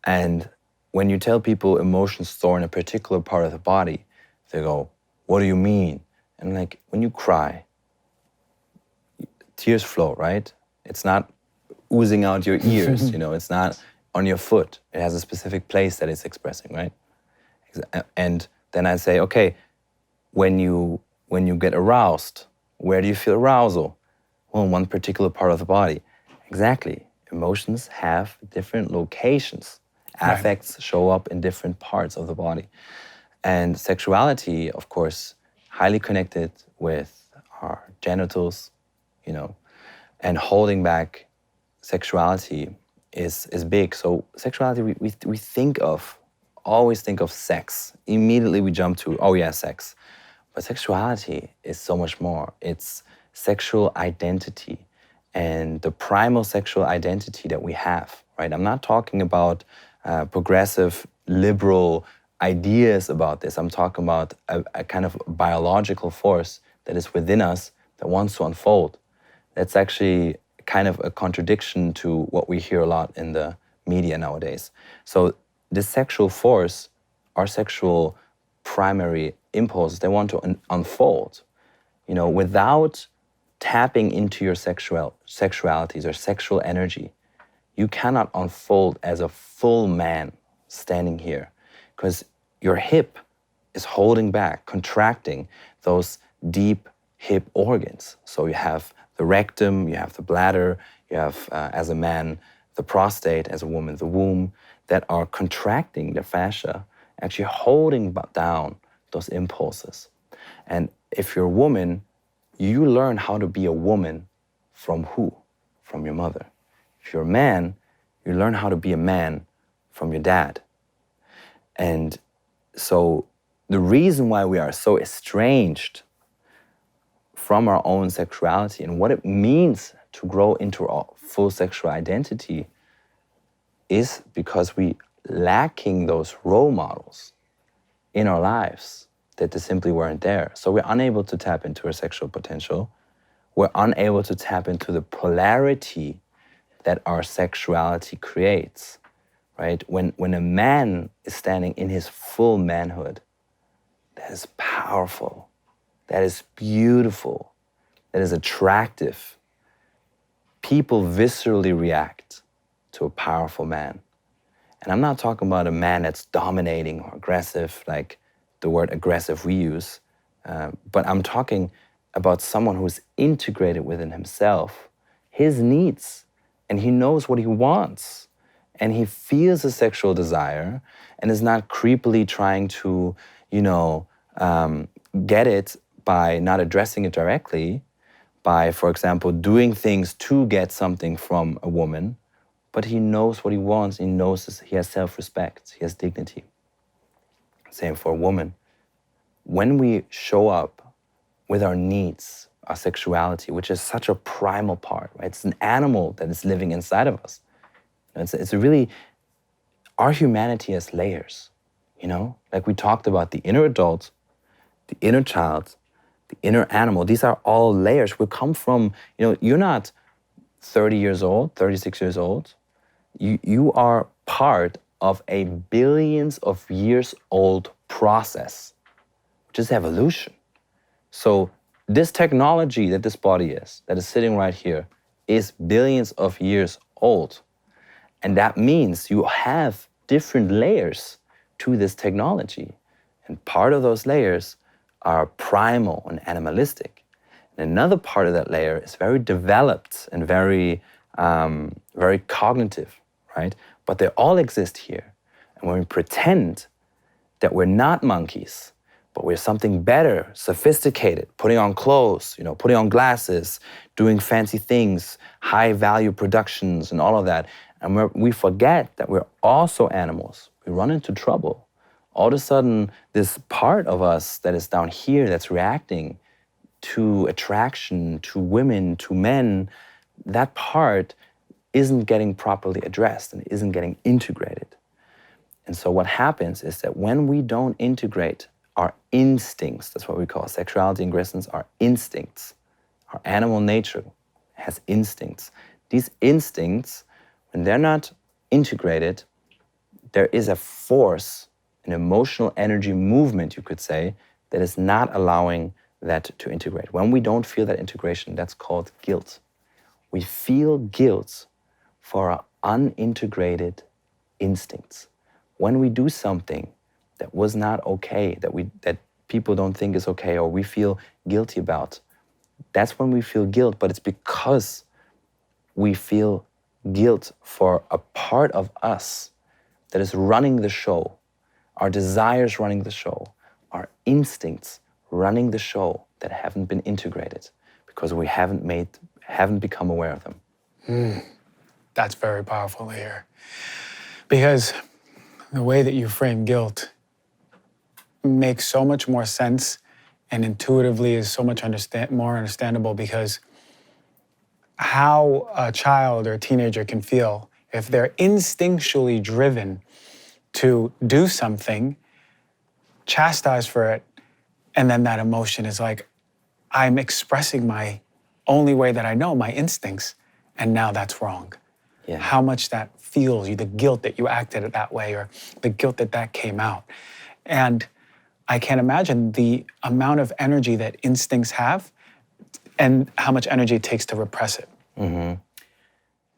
And when you tell people emotions store in a particular part of the body, they go, what do you mean? And like, when you cry, tears flow, right? It's not oozing out your ears, it's not on your foot. It has a specific place that it's expressing, right? And then I say, okay, when you get aroused, where do you feel arousal? Well, in one particular part of the body. Exactly. Emotions have different locations. Right. Affects show up in different parts of the body. And sexuality, of course, highly connected with our genitals, and holding back sexuality is big. So sexuality, we always think of sex. Immediately we jump to, oh yeah, sex. But sexuality is so much more. It's sexual identity and the primal sexual identity that we have, right? I'm not talking about progressive, liberal ideas about this. I'm talking about a kind of biological force that is within us that wants to unfold. That's actually kind of a contradiction to what we hear a lot in the media nowadays. So this sexual force, our sexual primary impulses, they want to unfold, without tapping into your sexualities or sexual energy. You cannot unfold as a full man standing here because your hip is holding back, contracting those deep hip organs. So you have the rectum, you have the bladder, you have, as a man, the prostate, as a woman, the womb, that are contracting the fascia, actually holding down those impulses. And if you're a woman, you learn how to be a woman from who? From your mother. If you're a man, you learn how to be a man from your dad. And so the reason why we are so estranged from our own sexuality and what it means to grow into our full sexual identity is because we lacking those role models in our lives that they simply weren't there. So we're unable to tap into our sexual potential. We're unable to tap into the polarity that our sexuality creates, right? When a man is standing in his full manhood, that is powerful, that is beautiful, that is attractive. People viscerally react to a powerful man. And I'm not talking about a man that's dominating or aggressive, like the word aggressive we use, but I'm talking about someone who's integrated within himself, his needs, and he knows what he wants. And he feels a sexual desire and is not creepily trying to, get it by not addressing it directly, by, for example, doing things to get something from a woman, but he knows what he wants. He knows he has self-respect, he has dignity. Same for a woman. When we show up with our needs, our sexuality, which is such a primal part, right? It's an animal that is living inside of us. It's really, our humanity has layers, Like we talked about the inner adult, the inner child, the inner animal. These are all layers. We come from, you're not 30 years old, 36 years old. You are part of a billions of years old process, which is evolution. So this technology that this body is, that is sitting right here, is billions of years old. And that means you have different layers to this technology. And part of those layers are primal and animalistic. And another part of that layer is very developed and very cognitive, right? But they all exist here. And when we pretend that we're not monkeys, But we're something better, sophisticated, putting on clothes, putting on glasses, doing fancy things, high value productions and all of that. And we forget that we're also animals. We run into trouble. All of a sudden, this part of us that is down here that's reacting to attraction, to women, to men, that part isn't getting properly addressed and isn't getting integrated. And so what happens is that when we don't integrate our instincts, that's what we call sexuality and grasslands, our instincts, our animal nature has instincts. These instincts, when they're not integrated, there is a force, an emotional energy movement, you could say, that is not allowing that to integrate. When we don't feel that integration, that's called guilt. We feel guilt for our unintegrated instincts. When we do something that was not okay, that people don't think is okay, or we feel guilty about, that's when we feel guilt, but it's because we feel guilt for a part of us that is running the show, our desires running the show, our instincts running the show that haven't been integrated because we haven't become aware of them. That's very powerful to hear. Because the way that you frame guilt makes so much more sense and intuitively is so much more understandable, because how a child or a teenager can feel if they're instinctually driven to do something, chastised for it, and then that emotion is like, I'm expressing my only way that I know, my instincts, and now that's wrong. Yeah. How much that feels you, the guilt that you acted that way, or the guilt that came out. And I can't imagine the amount of energy that instincts have and how much energy it takes to repress it. Mm-hmm.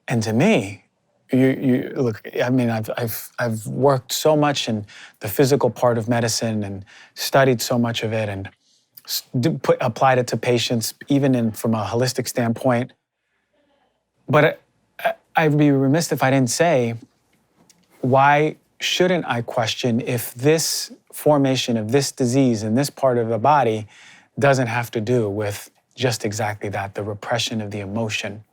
And to me, you look, I mean, I've worked so much in the physical part of medicine and studied so much of it and applied it to patients, even from a holistic standpoint. But I'd be remiss if I didn't say, why shouldn't I question if this formation of this disease in this part of the body doesn't have to do with just exactly that, the repression of the emotion,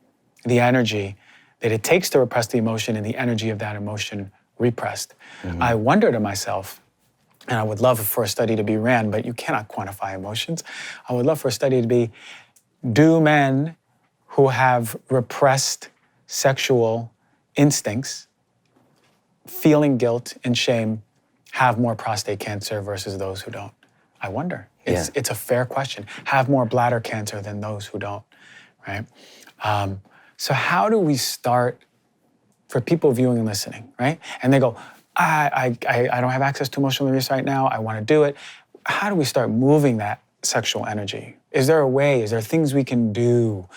the energy that it takes to repress the emotion and the energy of that emotion repressed. Mm-hmm. I wonder to myself, and I would love for a study to be ran, but you cannot quantify emotions. I would love for a study to be, do men who have repressed sexual instincts, feeling guilt and shame, have more prostate cancer versus those who don't? I wonder. It's a fair question. Have more bladder cancer than those who don't, right? So how do we start, for people viewing and listening, right? And they go, I don't have access to emotional release right now. I want to do it. How do we start moving that sexual energy? Is there a way? Is there things we can do,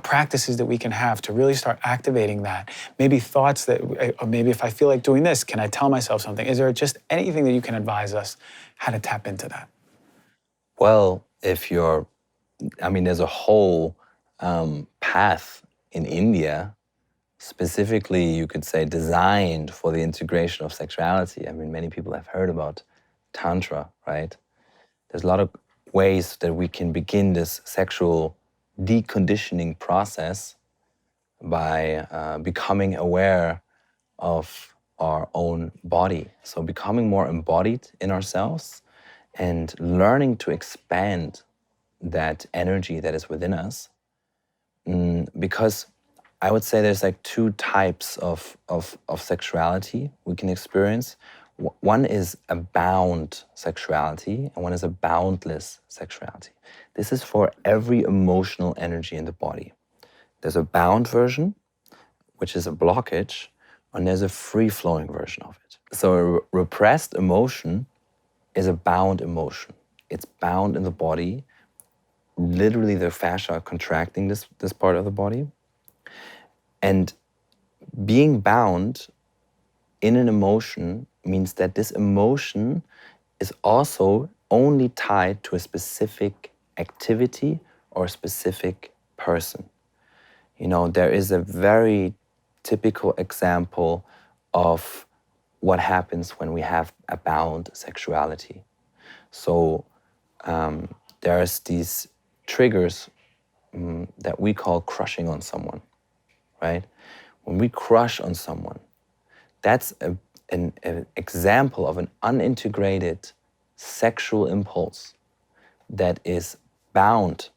practices that we can have to really start activating that? Maybe thoughts that, or maybe if I feel like doing this, can I tell myself something? Is there just anything that you can advise us how to tap into that? Well, there's a whole path in India, specifically, you could say, designed for the integration of sexuality. I mean, many people have heard about Tantra, right? There's a lot of ways that we can begin this sexual deconditioning process by becoming aware of our own body. So becoming more embodied in ourselves and learning to expand that energy that is within us. Because I would say there's like two types of sexuality we can experience. One is a bound sexuality, and one is a boundless sexuality. This is for every emotional energy in the body. There's a bound version, which is a blockage, and there's a free-flowing version of it. So a repressed emotion is a bound emotion. It's bound in the body. Literally, the fascia are contracting this part of the body. And being bound in an emotion means that this emotion is also only tied to a specific activity or a specific person. There is a very typical example of what happens when we have a bound sexuality. So there's these triggers that we call crushing on someone, right? When we crush on someone, that's an example of an unintegrated sexual impulse that is bound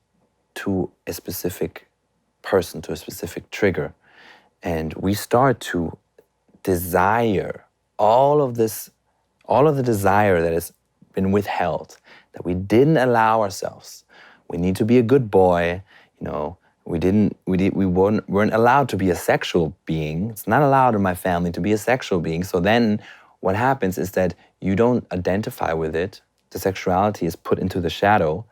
to a specific person, to a specific trigger. And we start to desire all of the desire that has been withheld, that we didn't allow ourselves. We need to be a good boy, we weren't allowed to be a sexual being. It's not allowed in my family to be a sexual being. So then what happens is that you don't identify with it. The sexuality is put into the shadow,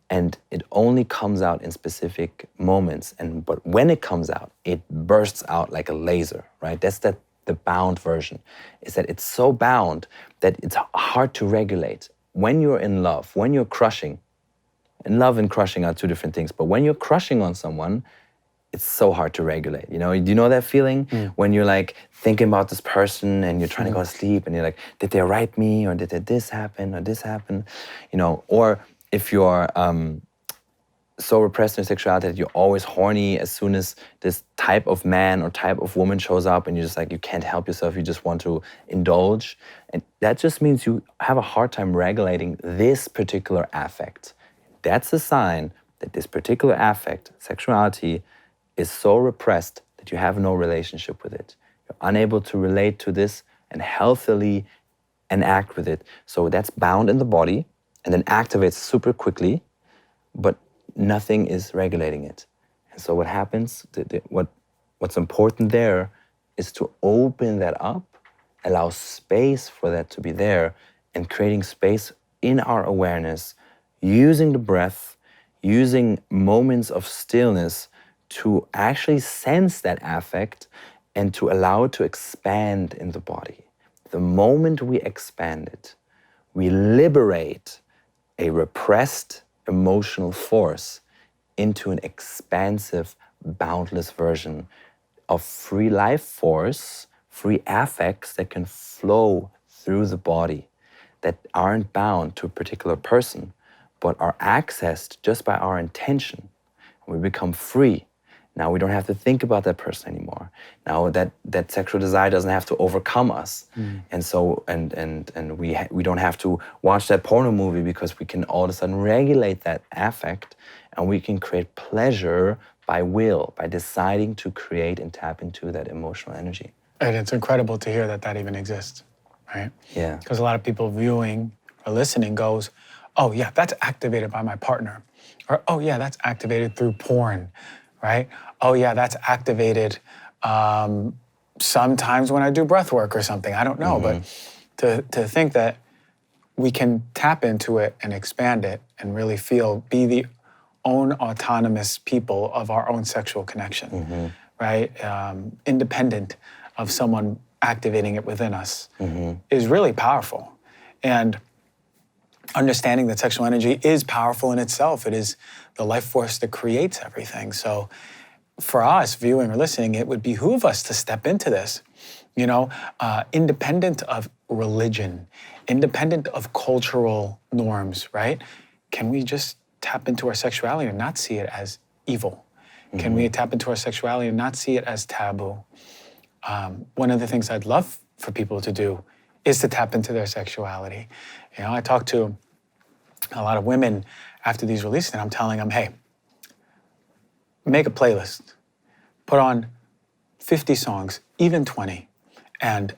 and it only comes out in specific moments. But when it comes out, it bursts out like a laser, right? That's the bound version, is that it's so bound that it's hard to regulate. When you're in love, when you're crushing, and love and crushing are two different things, but when you're crushing on someone, it's so hard to regulate. Do you know that feeling? When you're like thinking about this person and you're trying to go to sleep and you're like, did they write me, or did this happen or this happen? Or if you're so repressed in your sexuality that you're always horny as soon as this type of man or type of woman shows up, and you're just like, you can't help yourself, you just want to indulge. And that just means you have a hard time regulating this particular affect. That's a sign that this particular affect, sexuality, is so repressed that you have no relationship with it. You're unable to relate to this and healthily enact with it. So that's bound in the body and then activates super quickly, but nothing is regulating it. And so what happens, what's important there is to open that up, allow space for that to be there, and creating space in our awareness, using the breath, using moments of stillness to actually sense that affect and to allow it to expand in the body. The moment we expand it, we liberate a repressed emotional force into an expansive, boundless version of free life force, free affects that can flow through the body, that aren't bound to a particular person, but are accessed just by our intention. We become free. Now we don't have to think about that person anymore. Now that sexual desire doesn't have to overcome us. And so we don't have to watch that porno movie, because we can all of a sudden regulate that affect, and we can create pleasure by will, by deciding to create and tap into that emotional energy. And it's incredible to hear that even exists, right? Yeah. Because a lot of people viewing or listening goes, oh yeah, that's activated by my partner. Or, oh yeah, that's activated through porn, right? Oh yeah, that's activated sometimes when I do breath work or something. I don't know, but to think that we can tap into it and expand it and really be the own autonomous people of our own sexual connection, right? Independent of someone activating it within us is really powerful. And understanding that sexual energy is powerful in itself. It is the life force that creates everything. So for us, viewing or listening, it would behoove us to step into this, independent of religion, independent of cultural norms, right? Can we just tap into our sexuality and not see it as evil? Can we tap into our sexuality and not see it as taboo? One of the things I'd love for people to do is to tap into their sexuality. I talk to a lot of women after these releases, and I'm telling them, hey, make a playlist, put on 50 songs, even 20, and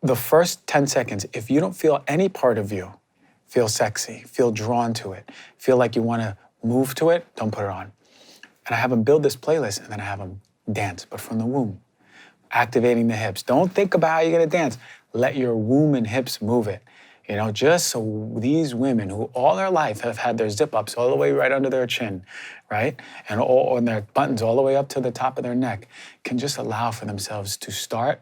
the first 10 seconds, if you don't feel any part of you feel sexy, feel drawn to it, feel like you want to move to it, don't put it on. And I have them build this playlist, and then I have them dance, but from the womb, activating the hips. Don't think about how you're going to dance. Let your womb and hips move it. Just so these women who all their life have had their zip-ups all the way right under their chin, right? And their buttons all the way up to the top of their neck, can just allow for themselves to start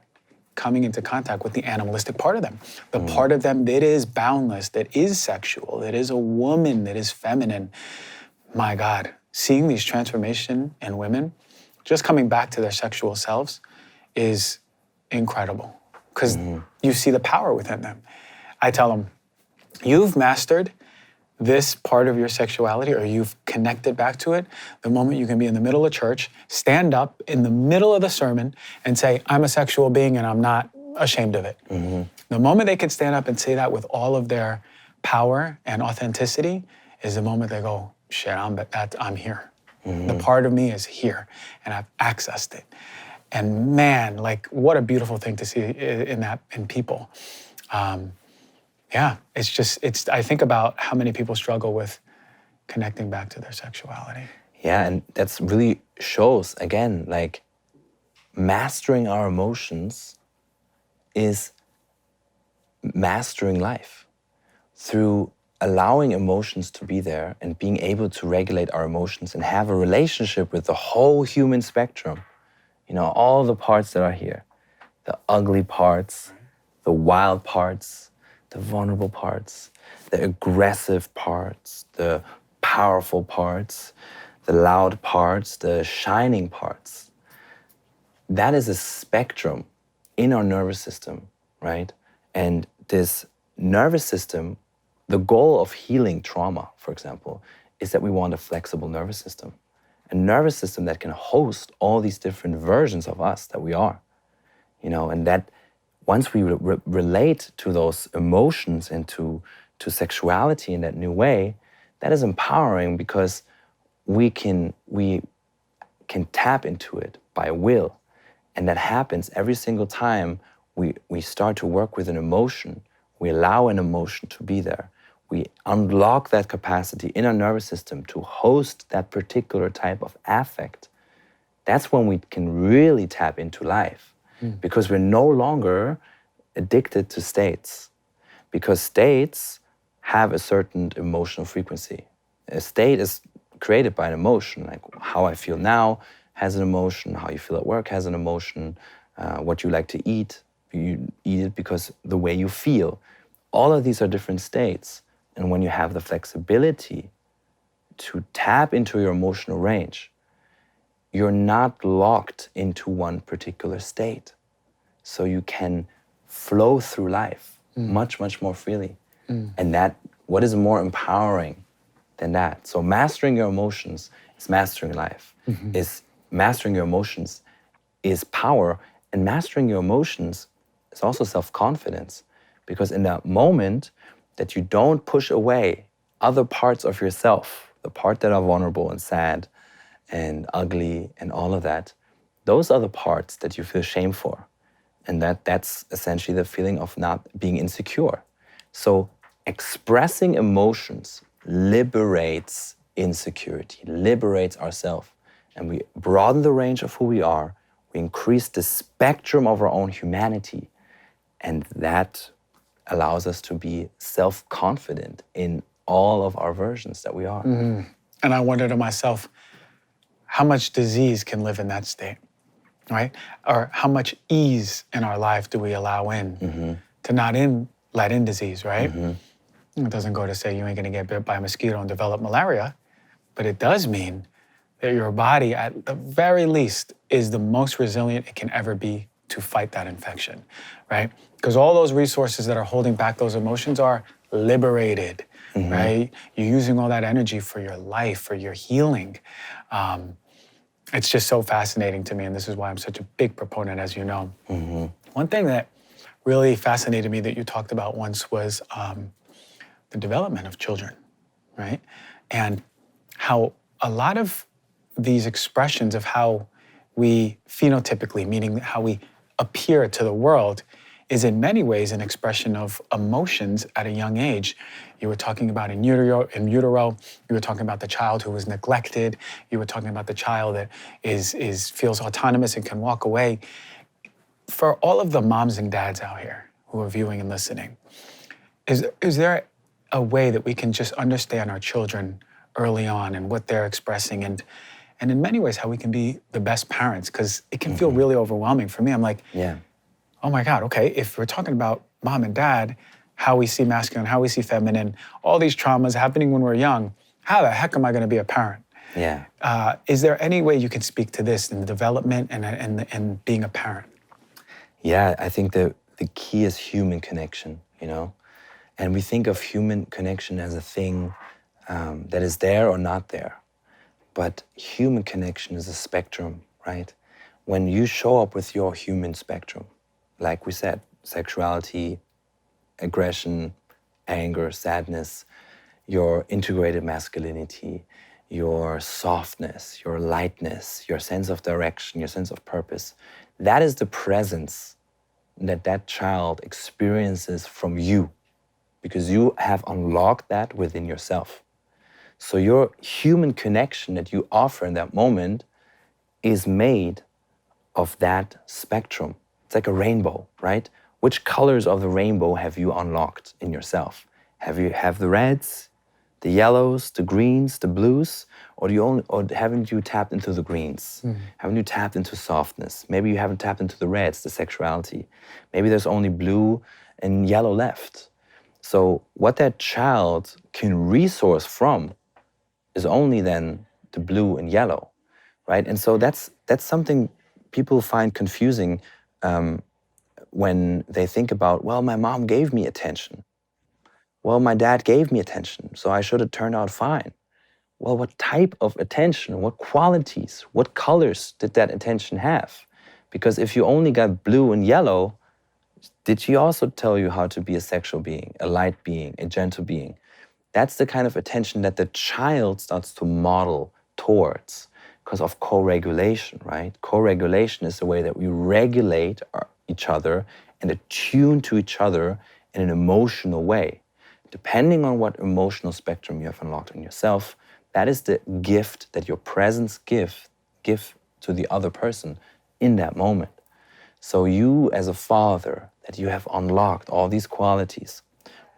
coming into contact with the animalistic part of them. The part of them that is boundless, that is sexual, that is a woman, that is feminine. My God, seeing these transformation in women, just coming back to their sexual selves, is incredible. Because you see the power within them. I tell them, you've mastered this part of your sexuality, or you've connected back to it, the moment you can be in the middle of church, stand up in the middle of the sermon and say, I'm a sexual being and I'm not ashamed of it. The moment they can stand up and say that with all of their power and authenticity is the moment they go, shit, I'm here. The part of me is here and I've accessed it. And man, like what a beautiful thing to see in people. Yeah, I think about how many people struggle with connecting back to their sexuality. Yeah, and that's really shows, again, like mastering our emotions is mastering life. Through allowing emotions to be there and being able to regulate our emotions and have a relationship with the whole human spectrum, you know, all the parts that are here, the ugly parts, the wild parts, the vulnerable parts, the aggressive parts, the powerful parts, the loud parts, the shining parts. That is a spectrum in our nervous system, right? And this nervous system, the goal of healing trauma, for example, is that we want a flexible nervous system. A nervous system that can host all these different versions of us that we are, you know, and that once we relate to those emotions and to sexuality in that new way, that is empowering because we can tap into it by will. And that happens every single time we start to work with an emotion. We allow an emotion to be there. We unlock that capacity in our nervous system to host that particular type of affect. That's when we can really tap into life. Because we're no longer addicted to states. Because states have a certain emotional frequency. A state is created by an emotion, like how I feel now has an emotion, how you feel at work has an emotion, what you like to eat, you eat it because the way you feel. All of these are different states. And when you have the flexibility to tap into your emotional range, you're not locked into one particular state. So you can flow through life much, much more freely. And that, what is more empowering than that? So mastering your emotions is mastering life. Is mastering your emotions is power. And mastering your emotions is also self-confidence. Because in that moment that you don't push away other parts of yourself, the part that are vulnerable and sad and ugly and all of that, those are the parts that you feel shame for. And that's essentially the feeling of not being insecure. So expressing emotions liberates insecurity, liberates ourselves. And we broaden the range of who we are. We increase the spectrum of our own humanity. And that allows us to be self-confident in all of our versions that we are. And I wonder to myself, how much disease can live in that state? Right? Or how much ease in our life do we allow in to not let in disease, right? It doesn't go to say you ain't gonna get bit by a mosquito and develop malaria, but it does mean that your body, at the very least, is the most resilient it can ever be to fight that infection, right? Because all those resources that are holding back those emotions are liberated, right? You're using all that energy for your life, for your healing. It's just so fascinating to me, and this is why I'm such a big proponent, as you know. One thing that really fascinated me that you talked about once was the development of children, right? And how a lot of these expressions of how we phenotypically, meaning how we appear to the world, is in many ways an expression of emotions at a young age. You were talking about in utero, you were talking about the child who was neglected, you were talking about the child that feels autonomous and can walk away. For all of the moms and dads out here who are viewing and listening, is there a way that we can just understand our children early on and what they're expressing, and in many ways how we can be the best parents? Because it can feel really overwhelming for me. I'm like, oh my God, okay, if we're talking about mom and dad, how we see masculine, how we see feminine, all these traumas happening when we're young, how the heck am I gonna be a parent? Is there any way you can speak to this in the development and being a parent? Yeah, I think the key is human connection, you know? And we think of human connection as a thing that is there or not there. But human connection is a spectrum, right? When you show up with your human spectrum, like we said, sexuality, aggression, anger, sadness, your integrated masculinity, your softness, your lightness, your sense of direction, your sense of purpose, that is the presence that that child experiences from you, because you have unlocked that within yourself. So your human connection that you offer in that moment is made of that spectrum. It's like a rainbow, right? Which colors of the rainbow have you unlocked in yourself? Have the reds, the yellows, the greens, the blues, or haven't you tapped into the greens? Haven't you tapped into softness? Maybe you haven't tapped into the reds, the sexuality. Maybe there's only blue and yellow left. So what that child can resource from is only then the blue and yellow, right? And so that's something people find confusing when they think about, well, my mom gave me attention. Well, my dad gave me attention, so I should have turned out fine. Well, what type of attention, what qualities, what colors did that attention have? Because if you only got blue and yellow, did she also tell you how to be a sexual being, a light being, a gentle being? That's the kind of attention that the child starts to model towards because of co-regulation, right? Co-regulation is the way that we regulate each other and attune to each other in an emotional way. Depending on what emotional spectrum you have unlocked in yourself, that is the gift that your presence give to the other person in that moment. So you as a father, that you have unlocked all these qualities,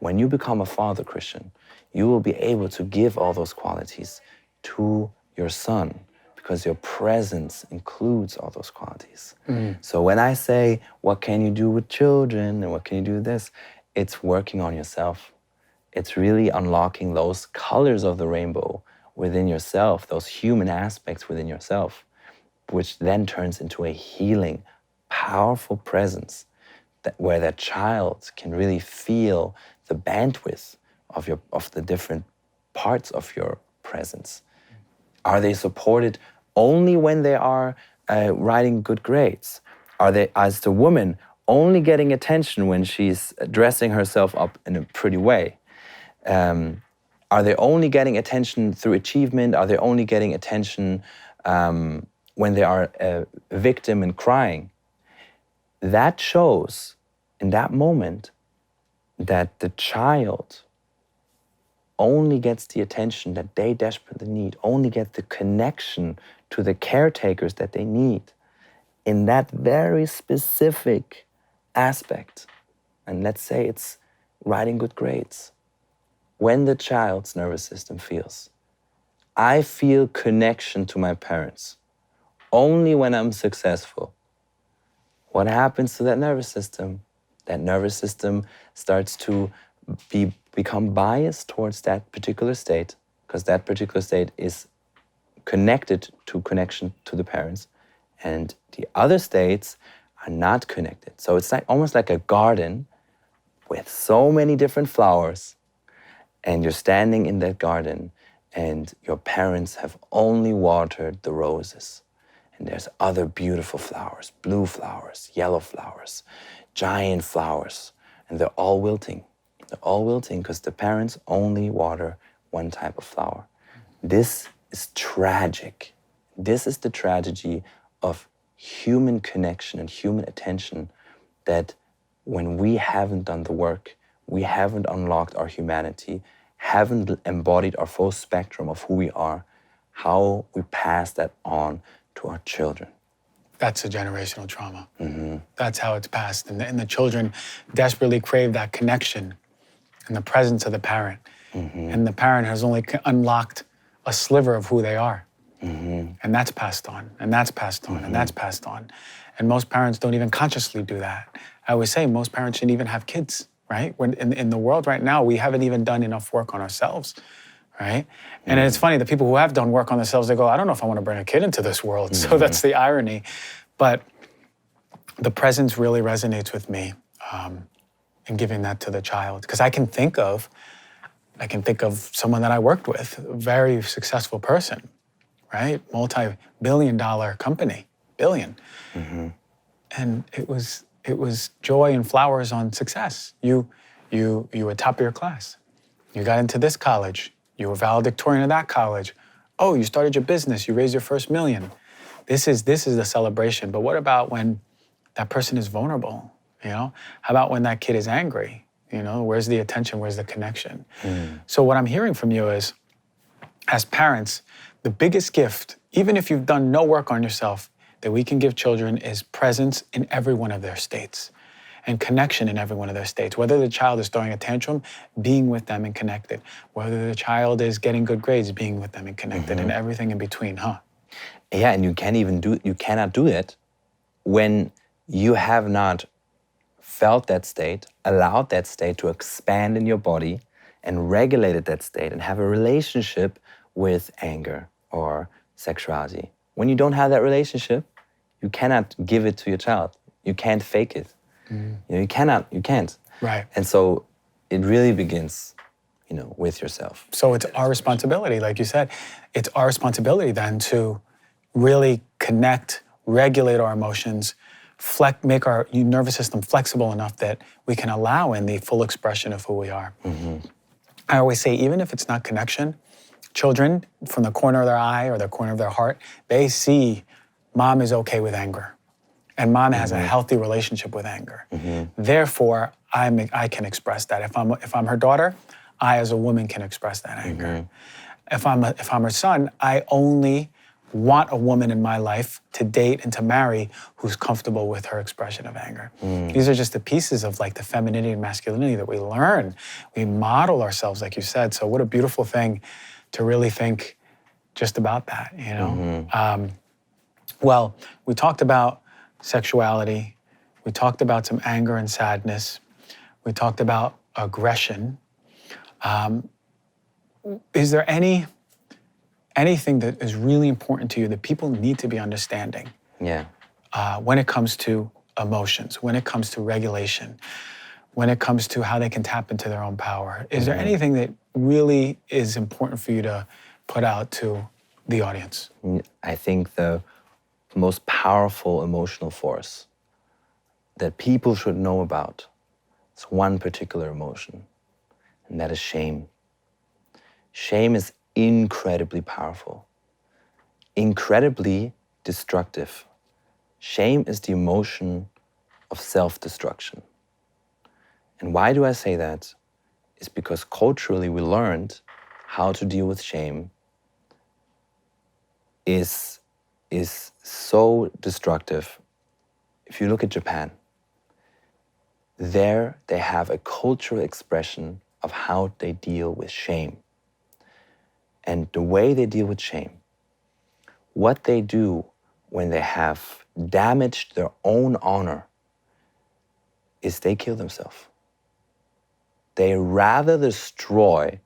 when you become a father, Christian, you will be able to give all those qualities to your son because your presence includes all those qualities. So when I say, what can you do with children and what can you do with this? It's working on yourself. It's really unlocking those colors of the rainbow within yourself, those human aspects within yourself, which then turns into a healing, powerful presence where that child can really feel the bandwidth of the different parts of your presence. Are they supported only when they are writing good grades? Are they, as the woman, only getting attention when she's dressing herself up in a pretty way? Are they only getting attention through achievement? Are they only getting attention when they are a victim and crying? That shows in that moment that the child only gets the attention that they desperately need, only get the connection to the caretakers that they need in that very specific aspect. And let's say it's writing good grades. When the child's nervous system feels, I feel connection to my parents only when I'm successful. What happens to that nervous system? That nervous system starts to become biased towards that particular state, because that particular state is connected to connection to the parents, and the other states are not connected. So it's like almost like a garden with so many different flowers, and you're standing in that garden and your parents have only watered the roses. And there's other beautiful flowers, blue flowers, yellow flowers, giant flowers, and they're all wilting. They're all wilting because the parents only water one type of flower. This is tragic. This is the tragedy of human connection and human attention, that when we haven't done the work, we haven't unlocked our humanity, haven't embodied our full spectrum of who we are, how we pass that on to our children. That's a generational trauma. That's how it's passed. And the children desperately crave that connection and the presence of the parent. And the parent has only unlocked a sliver of who they are. And that's passed on, and that's passed on, and that's passed on. And most parents don't even consciously do that. I always say most parents shouldn't even have kids, right? When in the world right now, we haven't even done enough work on ourselves, right? And it's funny, the people who have done work on themselves, they go, I don't know if I want to bring a kid into this world. So that's the irony. But the presence really resonates with me. and giving that to the child. Because I can think of someone that I worked with, a very successful person, right? Multi-billion-dollar company, billion. And it was joy and flowers on success. You were top of your class. You got into this college. You were valedictorian of that college. Oh, you started your business. You raised your first million. This is the celebration. But what about when that person is vulnerable? You know, how about when that kid is angry? You know, where's the attention? Where's the connection? So what I'm hearing from you is, as parents, the biggest gift, even if you've done no work on yourself, that we can give children is presence in every one of their states and connection in every one of their states. Whether the child is throwing a tantrum, being with them and connected. Whether the child is getting good grades, being with them and connected, and everything in between, huh? Yeah, and you cannot do it when you have not felt that state, allowed that state to expand in your body, and regulated that state and have a relationship with anger or sexuality. When you don't have that relationship, you cannot give it to your child. You can't fake it. You know, you can't. Right. And so it really begins, you know, with yourself. So it's our responsibility, like you said, it's our responsibility then to really connect, regulate our emotions, make our nervous system flexible enough that we can allow in the full expression of who we are. I always say, even if it's not connection, children, from the corner of their eye or the corner of their heart, they see mom is okay with anger. And mom has a healthy relationship with anger. Therefore, I can express that. If I'm her daughter, I as a woman can express that anger. If I'm her son, I only want a woman in my life to date and to marry who's comfortable with her expression of anger. These are just the pieces of like the femininity and masculinity that we learn. We model ourselves, like you said. So what a beautiful thing to really think just about that, you know? Well, we talked about sexuality. We talked about some anger and sadness. We talked about aggression. Is there anything that is really important to you that people need to be understanding? Yeah. When it comes to emotions, when it comes to regulation, when it comes to how they can tap into their own power? Is there anything that really is important for you to put out to the audience? I think the most powerful emotional force that people should know about is one particular emotion, and that is shame. Shame is incredibly powerful, incredibly destructive. Shame is the emotion of self-destruction. And why do I say that? It's because culturally we learned how to deal with shame is so destructive. If you look at Japan, there they have a cultural expression of how they deal with shame. And the way they deal with shame, what they do when they have damaged their own honor, is they kill themselves. They rather destroy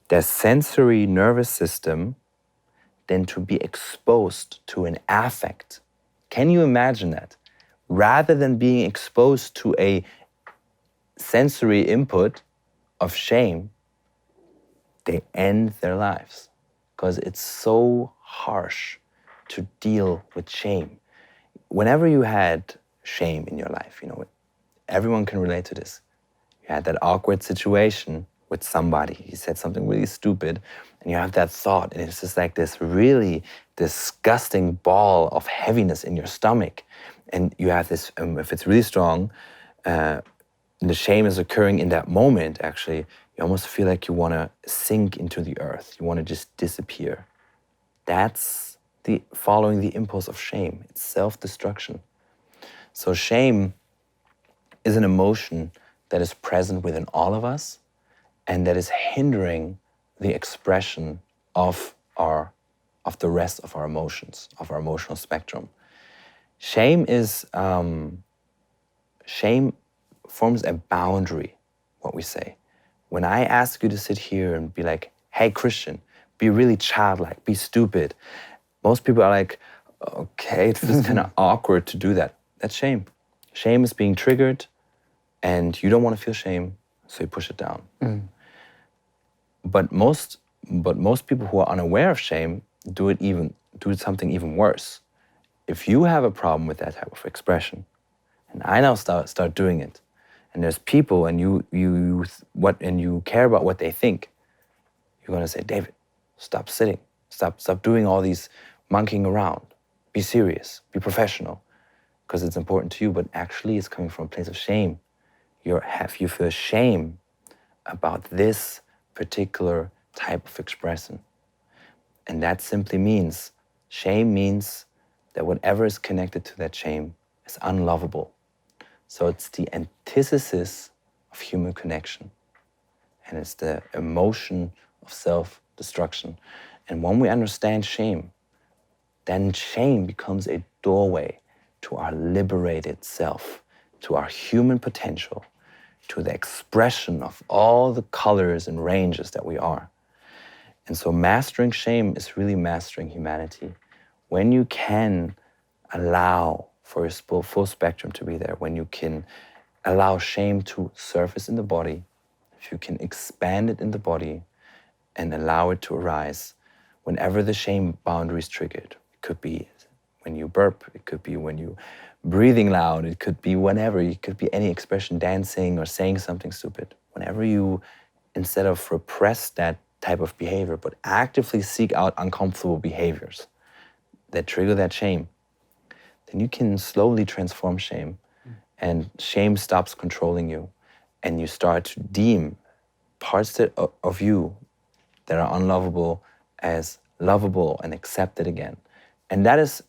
their sensory nervous system than to be exposed to an affect. Can you imagine that? Rather than being exposed to a sensory input of shame, they end their lives because it's so harsh to deal with shame. Whenever you had shame in your life, you know, everyone can relate to this. You had that awkward situation with somebody. He said something really stupid, and you have that thought, and it's just like this really disgusting ball of heaviness in your stomach. And you have this, if it's really strong, and the shame is occurring in that moment, actually, you almost feel like you want to sink into the earth. You want to just disappear. That's following the impulse of shame. It's self-destruction. So shame is an emotion that is present within all of us and that is hindering the expression of the rest of our emotions, of our emotional spectrum. Shame forms a boundary, what we say. When I ask you to sit here and be like, hey, Christian, be really childlike, be stupid, most people are like, okay, it feels kind of awkward to do that. That's shame. Shame is being triggered, And you don't want to feel shame, so you push it down. But most people who are unaware of shame do something even worse. If you have a problem with that type of expression, and I now start doing it, and there's people, and you care about what they think, you're gonna say, David, stop sitting, stop doing all these monkeying around. Be serious, be professional, because it's important to you. But actually, it's coming from a place of shame. You feel shame about this particular type of expression. And that simply means, shame means that whatever is connected to that shame is unlovable. So it's the antithesis of human connection. And it's the emotion of self-destruction. And when we understand shame, then shame becomes a doorway to our liberated self, to our human potential, to the expression of all the colors and ranges that we are. And so mastering shame is really mastering humanity. When you can allow for your full spectrum to be there, when you can allow shame to surface in the body, if you can expand it in the body and allow it to arise, whenever the shame boundary is triggered, it could be when you burp, it could be when you breathing loud, it could be whenever, it could be any expression, dancing or saying something stupid. Whenever you, instead of repress that type of behavior, but actively seek out uncomfortable behaviors that trigger that shame, then you can slowly transform shame, and shame stops controlling you, and you start to deem parts of you that are unlovable as lovable and accepted again. And that is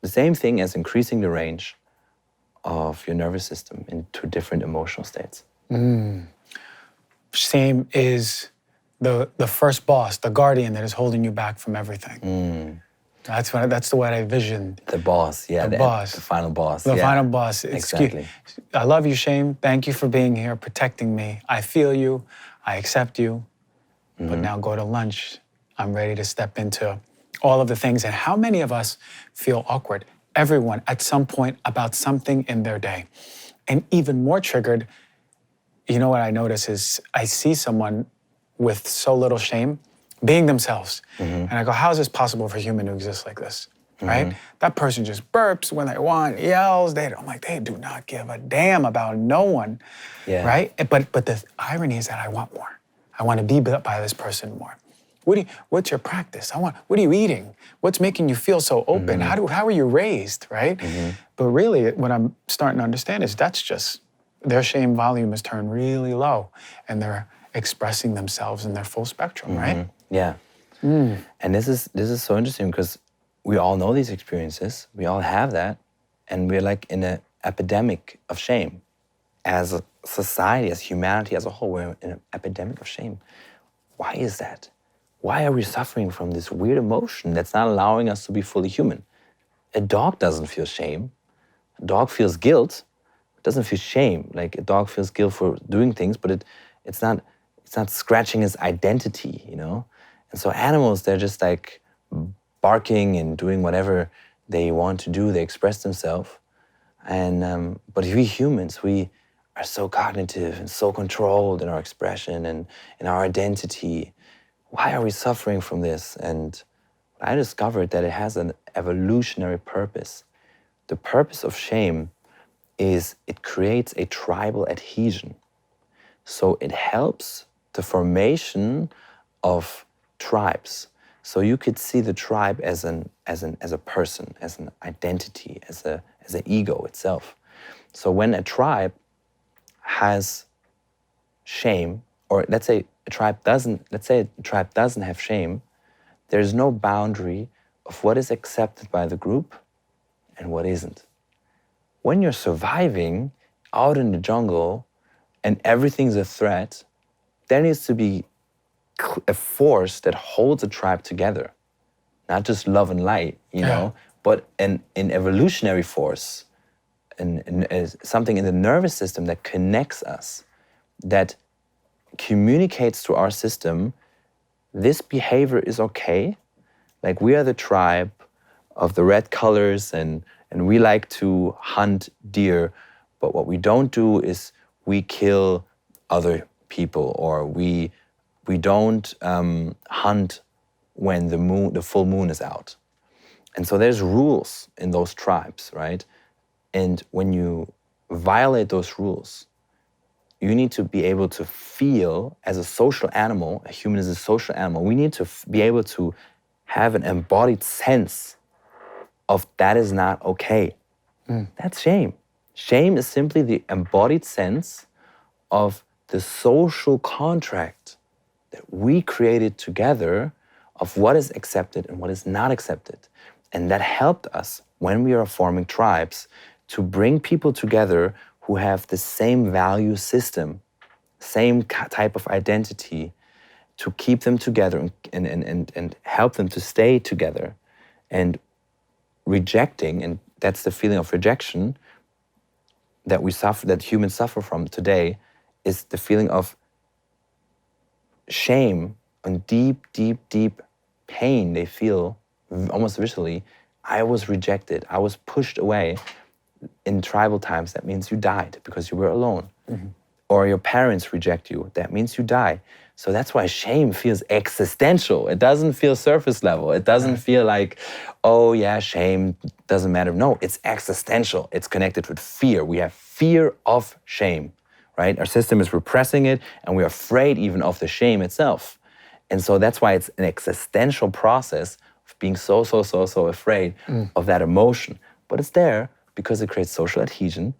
the same thing as increasing the range of your nervous system into different emotional states. Shame is the first boss, the guardian that is holding you back from everything. That's the way I visioned. The boss, yeah. The boss. The final boss. The final boss. Exactly. I love you, Shame. Thank you for being here, protecting me. I feel you. I accept you. But now go to lunch. I'm ready to step into all of the things. And how many of us feel awkward? Everyone at some point about something in their day. And even more triggered, you know what I notice is I see someone with so little shame being themselves. And I go, how is this possible for a human to exist like this, right? That person just burps when they want, yells. I'm like, they do not give a damn about no one, right? But the irony is that I want more. I want to be by this person more. What's your practice? What are you eating? What's making you feel so open? How are you raised, right? But really, what I'm starting to understand is that's just their shame volume is turned really low, and they're expressing themselves in their full spectrum, right? Yeah. And this is so interesting because we all know these experiences. We all have that, and we're like in an epidemic of shame. As a society, as humanity as a whole, we're in an epidemic of shame. Why is that? Why are we suffering from this weird emotion that's not allowing us to be fully human? A dog doesn't feel shame. A dog feels guilt. It doesn't feel shame. Like a dog feels guilt for doing things, but it's not scratching its identity, you know? And so animals, they're just like barking and doing whatever they want to do. They express themselves. And but we humans, we are so cognitive and so controlled in our expression and in our identity. Why are we suffering from this? And I discovered that it has an evolutionary purpose. The purpose of shame is it creates a tribal adhesion. So it helps the formation of tribes. So you could see the tribe as a person, as an identity, as an ego itself. So when a tribe has shame, or let's say a tribe doesn't have shame, there's no boundary of what is accepted by the group and what isn't. When you're surviving out in the jungle and everything's a threat, there needs to be a force that holds a tribe together. Not just love and light, you know, but an evolutionary force, and something in the nervous system that connects us, that communicates to our system, this behavior is okay. Like we are the tribe of the red colors and we like to hunt deer, but what we don't do is we kill other people, or we don't hunt when the full moon is out. And so there's rules in those tribes, right? And when you violate those rules, you need to be able to feel as a social animal. A human is a social animal. We need to be able to have an embodied sense of that is not okay. That's shame. Shame is simply the embodied sense of the social contract that we created together of what is accepted and what is not accepted. And that helped us when we are forming tribes to bring people together who have the same value system, same type of identity, to keep them together and help them to stay together. And rejecting, and that's the feeling of rejection that we suffer, that humans suffer from today, is the feeling of shame and deep, deep, deep pain they feel almost viscerally. I was rejected. I was pushed away. In tribal times, that means you died because you were alone. Or your parents reject you. That means you die. So that's why shame feels existential. It doesn't feel surface level. It doesn't feel like, oh yeah, shame doesn't matter. No, it's existential. It's connected with fear. We have fear of shame, right? Our system is repressing it, and we're afraid even of the shame itself. And so that's why it's an existential process of being so afraid of that emotion. But it's there because it creates social adhesion.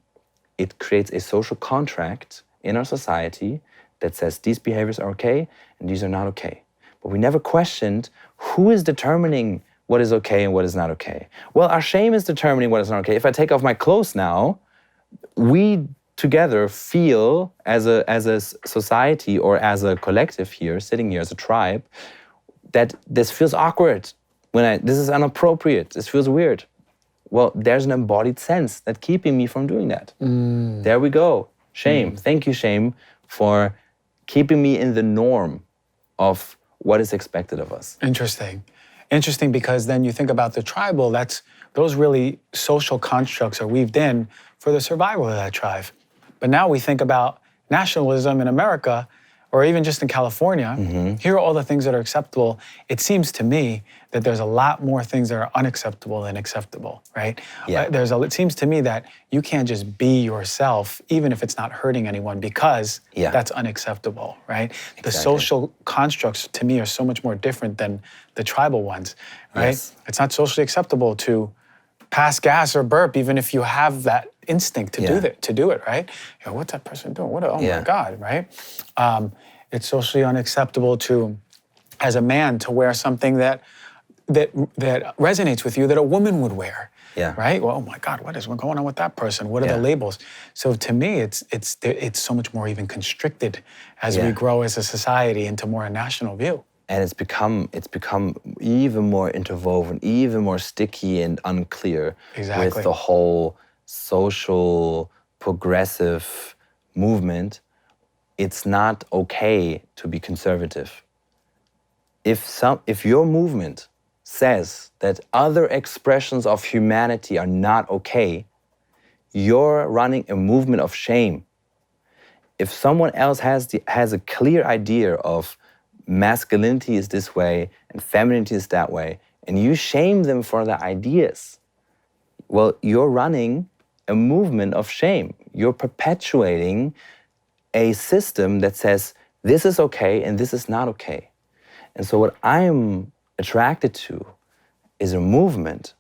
It creates a social contract in our society that says these behaviors are okay and these are not okay. But we never questioned who is determining what is okay and what is not okay. Well, our shame is determining what is not okay. If I take off my clothes now, we together feel as a society or as a collective here, sitting here as a tribe, that this feels awkward. This is inappropriate. This feels weird. Well, there's an embodied sense that's keeping me from doing that. There we go. Shame. Thank you, shame, for keeping me in the norm of what is expected of us. Interesting. Interesting, because then you think about the tribal, those really social constructs are weaved in for the survival of that tribe. But now we think about nationalism in America, or even just in California. Here are all the things that are acceptable. It seems to me that there's a lot more things that are unacceptable than acceptable, right? Yeah. It seems to me that you can't just be yourself, even if it's not hurting anyone, because that's unacceptable, right? Exactly. The social constructs, to me, are so much more different than the tribal ones, right? Yes. It's not socially acceptable to pass gas or burp, even if you have that instinct to do it, right? You know, what's that person doing? Oh my God, right? It's socially unacceptable to, as a man, to wear something that resonates with you that a woman would wear, right? Well, oh my God, what is going on with that person? What are the labels? So to me, it's so much more even constricted as we grow as a society into more a national view. And it's become even more interwoven, even more sticky and unclear with the whole social progressive movement. It's not okay to be conservative. If your movement says that other expressions of humanity are not okay, you're running a movement of shame. If someone else has a clear idea of masculinity is this way and femininity is that way, and you shame them for their ideas, well, you're running a movement of shame. You're perpetuating a system that says this is okay and this is not okay. And so what I'm attracted to is a movement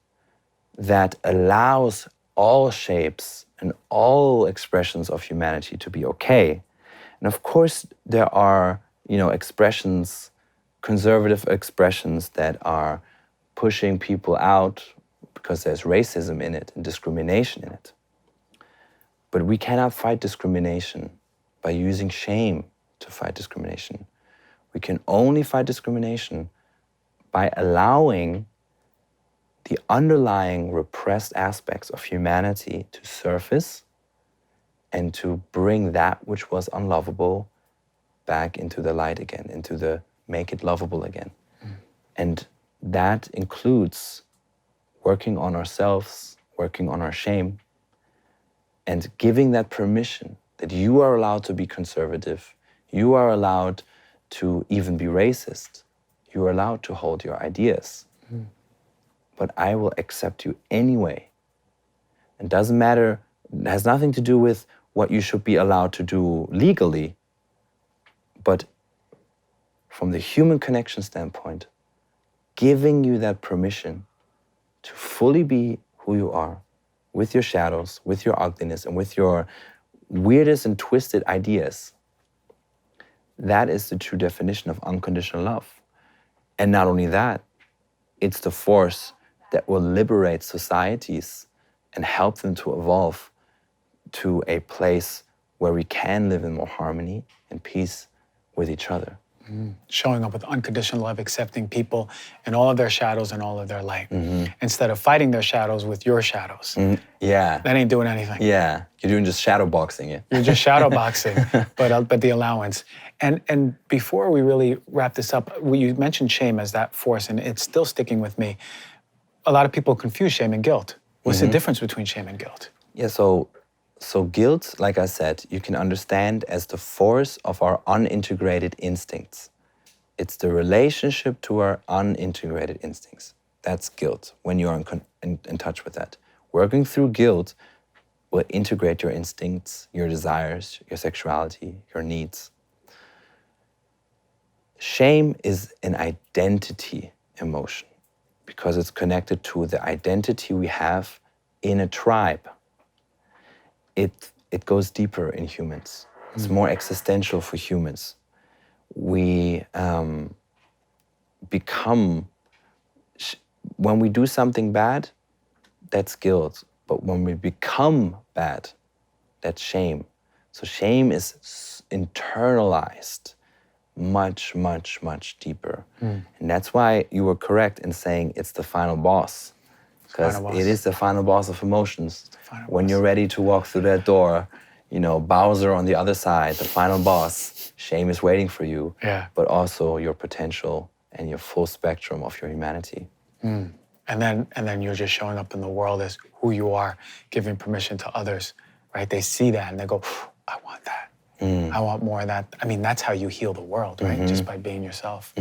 that allows all shapes and all expressions of humanity to be okay. And of course, there are expressions, conservative expressions that are pushing people out because there's racism in it and discrimination in it. But we cannot fight discrimination by using shame to fight discrimination. We can only fight discrimination by allowing the underlying repressed aspects of humanity to surface and to bring that which was unlovable back into the light again, make it lovable again. And that includes working on ourselves, working on our shame, and giving that permission that you are allowed to be conservative, you are allowed to even be racist, you are allowed to hold your ideas. But I will accept you anyway. It doesn't matter, it has nothing to do with what you should be allowed to do legally, but from the human connection standpoint, giving you that permission to fully be who you are, with your shadows, with your ugliness, and with your weirdest and twisted ideas. That is the true definition of unconditional love. And not only that, it's the force that will liberate societies and help them to evolve to a place where we can live in more harmony and peace with each other. Showing up with unconditional love, accepting people in all of their shadows and all of their light, instead of fighting their shadows with your shadows. Yeah. That ain't doing anything. Yeah, you're doing just shadow boxing it. You're just shadow boxing, but the allowance. And before we really wrap this up, you mentioned shame as that force, and it's still sticking with me. A lot of people confuse shame and guilt. What's the difference between shame and guilt? Yeah, so guilt, like I said, you can understand as the force of our unintegrated instincts. It's the relationship to our unintegrated instincts. That's guilt, when you're in touch with that. Working through guilt will integrate your instincts, your desires, your sexuality, your needs. Shame is an identity emotion because it's connected to the identity we have in a tribe. It goes deeper in humans. It's more existential for humans. We become, when we do something bad, that's guilt. But when we become bad, that's shame. So shame is internalized much, much, much deeper. And that's why you were correct in saying it's the final boss. Because it is the final boss of emotions. When you're ready to walk through that door, you know, Bowser on the other side, the final boss, shame is waiting for you, but also your potential and your full spectrum of your humanity. And then you're just showing up in the world as who you are, giving permission to others, right? They see that and they go, I want that. I want more of that. I mean, that's how you heal the world, right? Just by being yourself.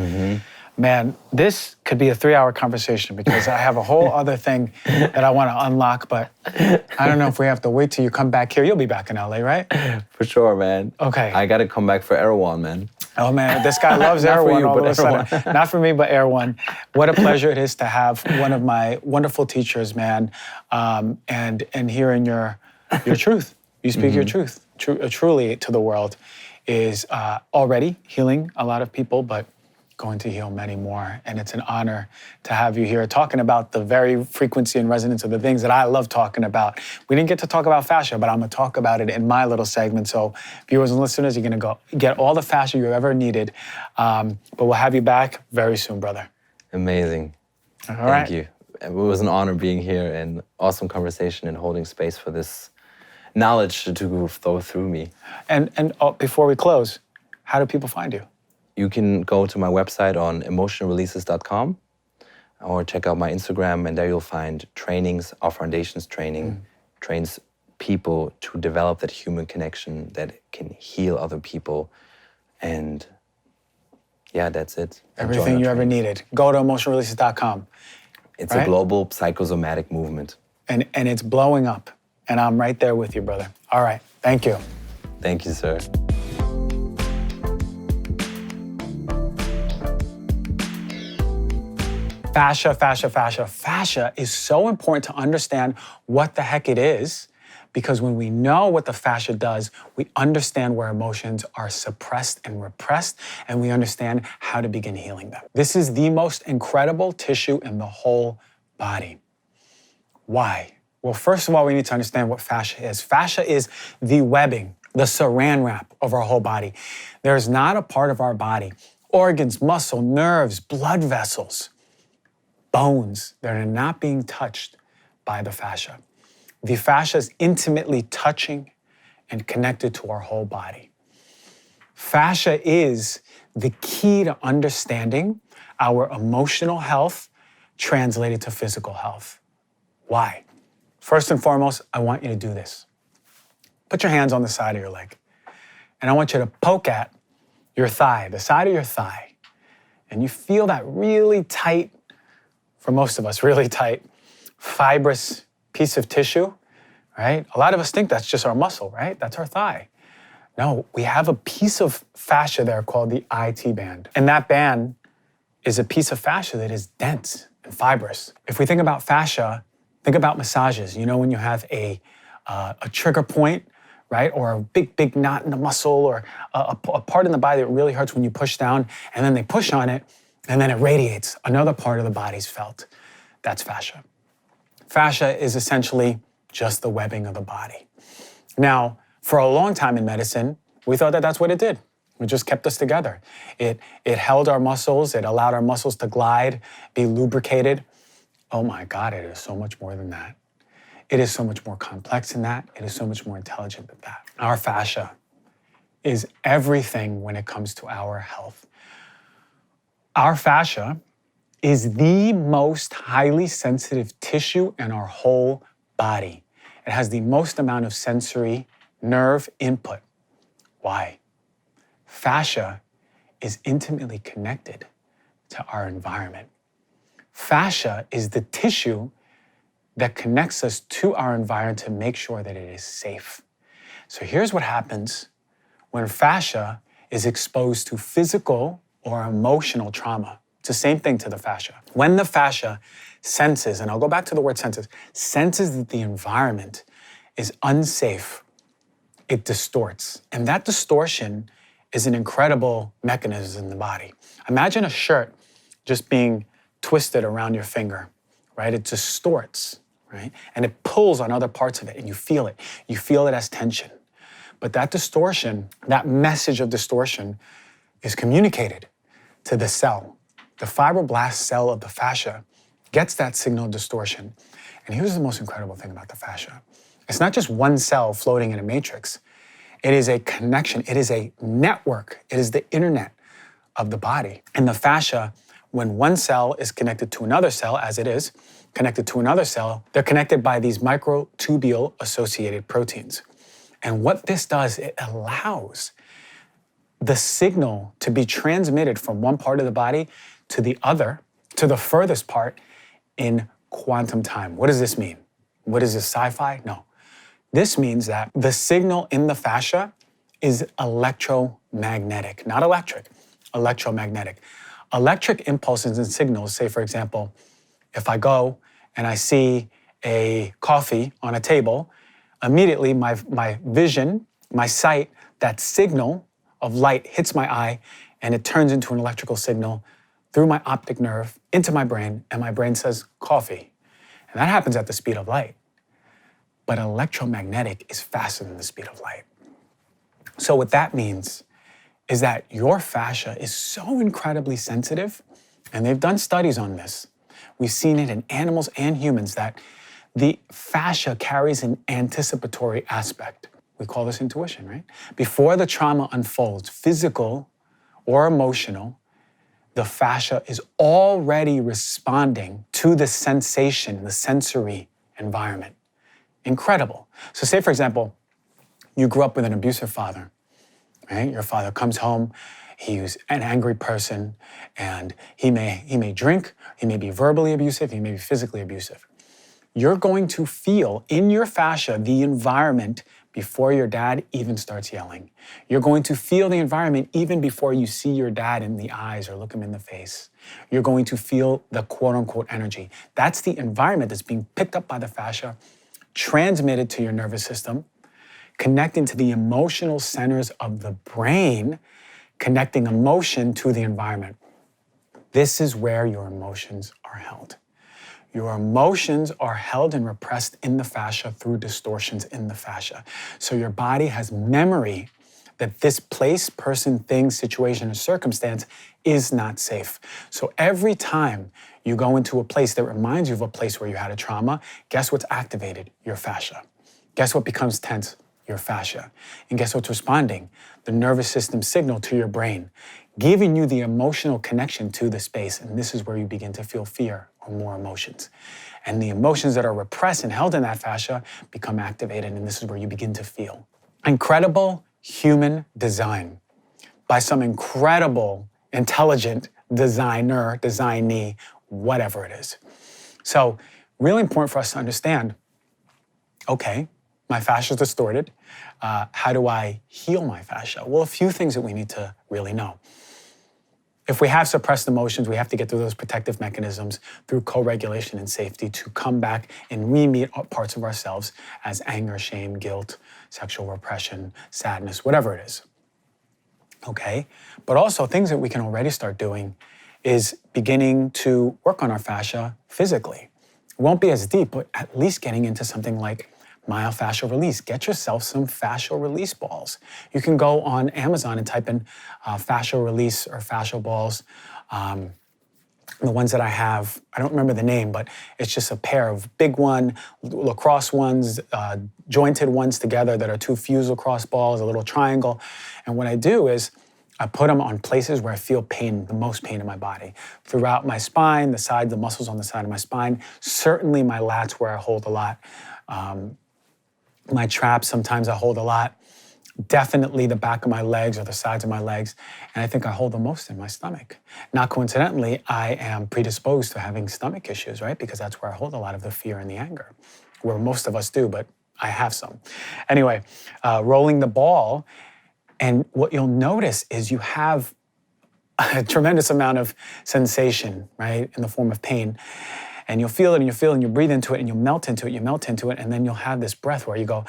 Man, this could be a 3-hour conversation because I have a whole other thing that I want to unlock, but I don't know if we have to wait till you come back here. You'll be back in LA, right? For sure, man. Okay. I got to come back for Erewhon, man. Oh man, this guy loves Erewhon all of a sudden. Not for me, but Erewhon. What a pleasure it is to have one of my wonderful teachers, man, and hearing your truth. You speak your truth truly to the world is already healing a lot of people, but going to heal many more. And it's an honor to have you here talking about the very frequency and resonance of the things that I love talking about. We didn't get to talk about fascia, but I'm gonna talk about it in my little segment. So viewers and listeners, you're gonna go get all the fascia you ever needed. But we'll have you back very soon, brother. Amazing. All right. Thank you. It was an honor being here and awesome conversation and holding space for this knowledge to flow through me. And before we close, how do people find you? You can go to my website on emotionalreleases.com or check out my Instagram, and there you'll find trainings. Our foundations training trains people to develop that human connection that can heal other people. And yeah, that's it. Everything you ever needed. Go to emotionalreleases.com. It's a global psychosomatic movement. And it's blowing up. And I'm right there with you, brother. All right. Thank you. Thank you, sir. Fascia, fascia, fascia. Fascia is so important to understand what the heck it is, because when we know what the fascia does, we understand where emotions are suppressed and repressed, and we understand how to begin healing them. This is the most incredible tissue in the whole body. Why? Well, first of all, we need to understand what fascia is. Fascia is the webbing, the saran wrap of our whole body. There's not a part of our body, organs, muscle, nerves, blood vessels, bones that are not being touched by the fascia. The fascia is intimately touching and connected to our whole body. Fascia is the key to understanding our emotional health translated to physical health. Why? First and foremost, I want you to do this. Put your hands on the side of your leg. And I want you to poke at your thigh, the side of your thigh. And you feel that really tight, for most of us, really tight, fibrous piece of tissue, right? A lot of us think that's just our muscle, right? That's our thigh. No, we have a piece of fascia there called the IT band. And that band is a piece of fascia that is dense and fibrous. If we think about fascia, think about massages. You know, when you have a trigger point, right? Or a big knot in the muscle, or a part in the body that really hurts when you push down, and then they push on it, and then it radiates. Another part of the body's felt. That's fascia. Fascia is essentially just the webbing of the body. Now, for a long time in medicine, we thought that that's what it did. It just kept us together. It held our muscles. It allowed our muscles to glide, be lubricated. Oh my God, it is so much more than that. It is so much more complex than that. It is so much more intelligent than that. Our fascia is everything when it comes to our health. Our fascia is the most highly sensitive tissue in our whole body. It has the most amount of sensory nerve input. Why? Fascia is intimately connected to our environment. Fascia is the tissue that connects us to our environment to make sure that it is safe. So here's what happens when fascia is exposed to physical or emotional trauma. It's the same thing to the fascia. When the fascia senses, and I'll go back to the word senses that the environment is unsafe, it distorts. And that distortion is an incredible mechanism in the body. Imagine a shirt just being twisted around your finger, right? It distorts, right? And it pulls on other parts of it, and you feel it. You feel it as tension. But that distortion, that message of distortion, is communicated to the cell. The fibroblast cell of the fascia gets that signal of distortion. And here's the most incredible thing about the fascia. It's not just one cell floating in a matrix. It is a connection. It is a network. It is the internet of the body. And the fascia, when one cell is connected to another cell, as it is connected to another cell, they're connected by these microtubule-associated proteins. And what this does, it allows the signal to be transmitted from one part of the body to the other, to the furthest part, in quantum time. What does this mean? What is this, sci-fi? No. This means that the signal in the fascia is electromagnetic, not electric, electromagnetic. Electric impulses and signals, say for example, if I go and I see a coffee on a table, immediately my vision, my sight, that signal of light hits my eye, and it turns into an electrical signal through my optic nerve into my brain, and my brain says coffee. And that happens at the speed of light. But electromagnetic is faster than the speed of light. So what that means is that your fascia is so incredibly sensitive, and they've done studies on this. We've seen it in animals and humans that the fascia carries an anticipatory aspect. We call this intuition, right? Before the trauma unfolds, physical or emotional, the fascia is already responding to the sensation, the sensory environment. Incredible. So say, for example, you grew up with an abusive father, right? Your father comes home, he's an angry person, and he may drink, he may be verbally abusive, he may be physically abusive. You're going to feel in your fascia the environment before your dad even starts yelling. You're going to feel the environment even before you see your dad in the eyes or look him in the face. You're going to feel the quote-unquote energy. That's the environment that's being picked up by the fascia, transmitted to your nervous system, connecting to the emotional centers of the brain, connecting emotion to the environment. This is where your emotions are held. Your emotions are held and repressed in the fascia through distortions in the fascia. So your body has memory that this place, person, thing, situation, or circumstance is not safe. So every time you go into a place that reminds you of a place where you had a trauma, guess what's activated? Your fascia. Guess what becomes tense? Your fascia. And guess what's responding? The nervous system signal to your brain, giving you the emotional connection to the space. And this is where you begin to feel fear or more emotions. And the emotions that are repressed and held in that fascia become activated, and this is where you begin to feel. incredible human design by some incredible, intelligent designer, designee, whatever it is. So really important for us to understand, okay, my fascia is distorted. How do I heal my fascia? Well, a few things that we need to really know. If we have suppressed emotions, we have to get through those protective mechanisms through co-regulation and safety to come back and re-meet parts of ourselves as anger, shame, guilt, sexual repression, sadness, whatever it is. Okay? But also things that we can already start doing is beginning to work on our fascia physically. It won't be as deep, but at least getting into something like myofascial release. Get yourself some fascial release balls. You can go on Amazon and type in fascial release or fascial balls. The ones that I have, I don't remember the name, but it's just a pair of big one, lacrosse ones, jointed ones together that are two fused lacrosse balls, a little triangle. And what I do is I put them on places where I feel pain, the most pain in my body. Throughout my spine, the side, the muscles on the side of my spine, certainly my lats where I hold a lot. My traps, sometimes I hold a lot. Definitely the back of my legs or the sides of my legs. And I think I hold the most in my stomach. Not coincidentally, I am predisposed to having stomach issues, right? Because that's where I hold a lot of the fear and the anger, where most of us do, but I have some. Anyway, rolling the ball. And what you'll notice is you have a tremendous amount of sensation, right? In the form of pain. And you'll feel it and you'll feel it and you'll breathe into it and you'll melt into it, you melt into it, and then you'll have this breath where you go,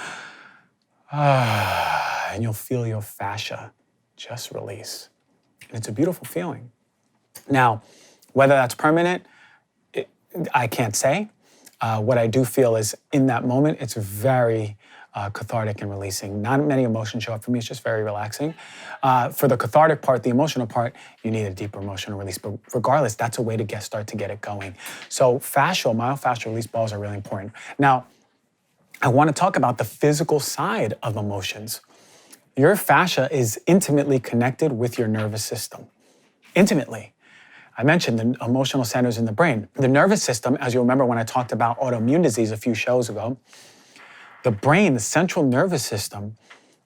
ah, and you'll feel your fascia just release. And it's a beautiful feeling. Now, whether that's permanent, I can't say. What I do feel is in that moment, it's very cathartic and releasing. Not many emotions show up for me, it's just very relaxing. For the cathartic part, the emotional part, you need a deeper emotional release. But regardless, that's a way to start to get it going. So myofascial release balls are really important. Now, I want to talk about the physical side of emotions. Your fascia is intimately connected with your nervous system. Intimately. I mentioned the emotional centers in the brain. The nervous system, as you remember when I talked about autoimmune disease a few shows ago, the brain, the central nervous system,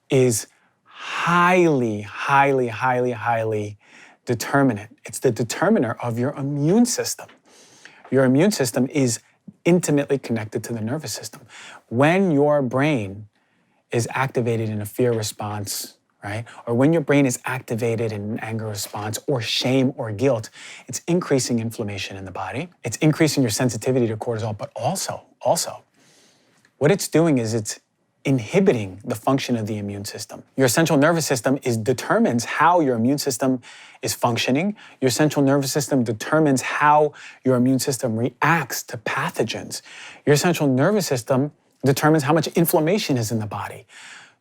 is highly, highly, highly, highly determinant. It's the determiner of your immune system. Your immune system is intimately connected to the nervous system. When your brain is activated in a fear response, right? Or when your brain is activated in an anger response or shame or guilt, it's increasing inflammation in the body. It's increasing your sensitivity to cortisol, but also, what it's doing is it's inhibiting the function of the immune system. Your central nervous system determines how your immune system is functioning. Your central nervous system determines how your immune system reacts to pathogens. Your central nervous system determines how much inflammation is in the body.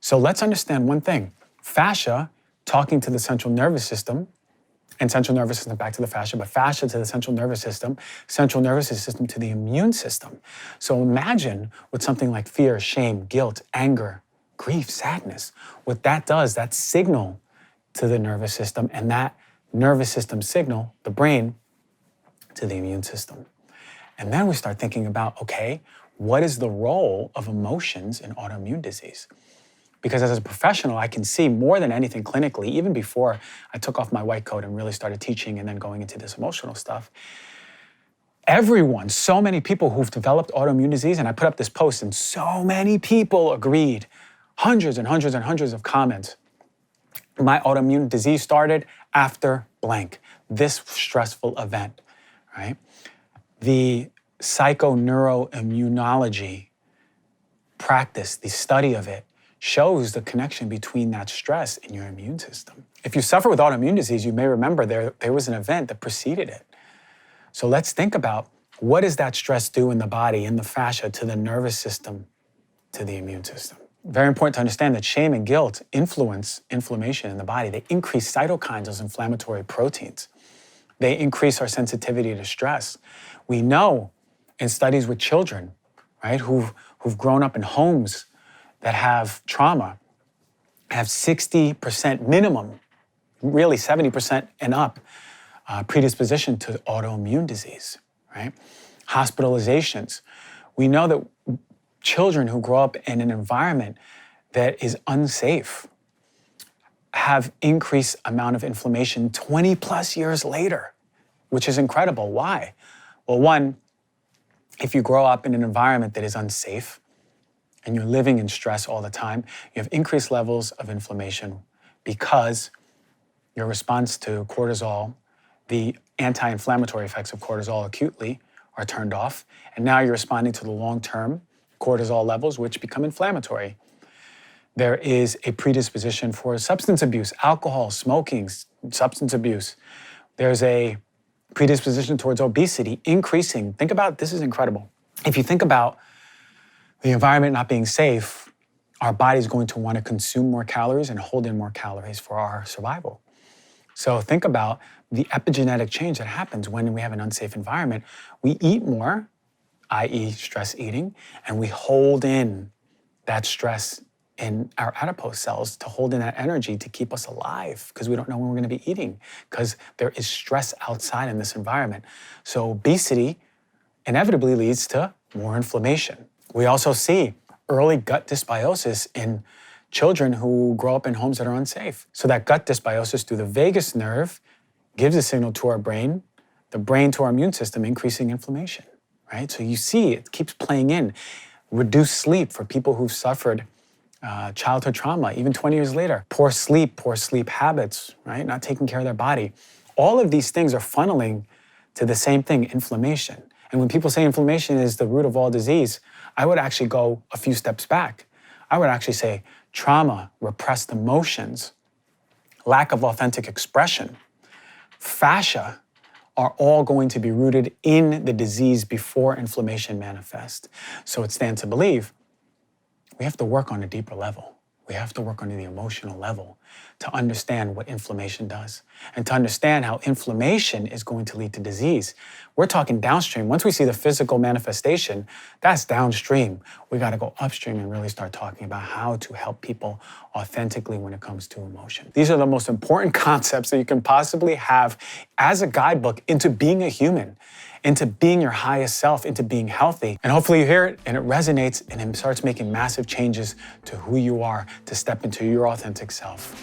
So let's understand one thing. Fascia talking to the central nervous system, and central nervous system back to the fascia, but fascia to the central nervous system to the immune system. So imagine what something like fear, shame, guilt, anger, grief, sadness, what that does, that signal to the nervous system, and that nervous system signal, the brain, to the immune system. And then we start thinking about, okay, what is the role of emotions in autoimmune disease? Because as a professional, I can see more than anything clinically, even before I took off my white coat and really started teaching and then going into this emotional stuff. Everyone, so many people who've developed autoimmune disease, and I put up this post and so many people agreed, hundreds and hundreds and hundreds of comments. My autoimmune disease started after blank, this stressful event, right? The psychoneuroimmunology practice, the study of it, shows the connection between that stress and your immune system. If you suffer with autoimmune disease, you may remember there was an event that preceded it. So let's think about what does that stress do in the body, in the fascia, to the nervous system, to the immune system. Very important to understand that shame and guilt influence inflammation in the body. They increase cytokines, those inflammatory proteins. They increase our sensitivity to stress. We know in studies with children, right, who've grown up in homes that have trauma, have 60% minimum, really 70% and up, predisposition to autoimmune disease, right? Hospitalizations. We know that children who grow up in an environment that is unsafe have increased amount of inflammation 20 plus years later, which is incredible. Why? Well, one, if you grow up in an environment that is unsafe and you're living in stress all the time, you have increased levels of inflammation because your response to cortisol, the anti-inflammatory effects of cortisol acutely are turned off, and now you're responding to the long-term cortisol levels, which become inflammatory. There is a predisposition for substance abuse, alcohol, smoking, substance abuse. There's a predisposition towards obesity increasing. Think about, this is incredible. If you think about the environment not being safe, our body's going to want to consume more calories and hold in more calories for our survival. So think about the epigenetic change that happens when we have an unsafe environment. We eat more, i.e. stress eating, and we hold in that stress in our adipose cells to hold in that energy to keep us alive because we don't know when we're going to be eating because there is stress outside in this environment. So obesity inevitably leads to more inflammation. We also see early gut dysbiosis in children who grow up in homes that are unsafe. So that gut dysbiosis through the vagus nerve gives a signal to our brain, the brain to our immune system, increasing inflammation, right? So you see it keeps playing in. Reduced sleep for people who've suffered childhood trauma, even 20 years later. Poor sleep habits, right? Not taking care of their body. All of these things are funneling to the same thing, inflammation. And when people say inflammation is the root of all disease, I would actually go a few steps back. I would actually say trauma, repressed emotions, lack of authentic expression, fascia are all going to be rooted in the disease before inflammation manifests. So it stands to believe we have to work on a deeper level. We have to work on the emotional level to understand what inflammation does and to understand how inflammation is going to lead to disease. We're talking downstream. Once we see the physical manifestation, that's downstream. We got to go upstream and really start talking about how to help people authentically when it comes to emotion. These are the most important concepts that you can possibly have as a guidebook into being a human, into being your highest self, into being healthy. And hopefully you hear it and it resonates and it starts making massive changes to who you are to step into your authentic self.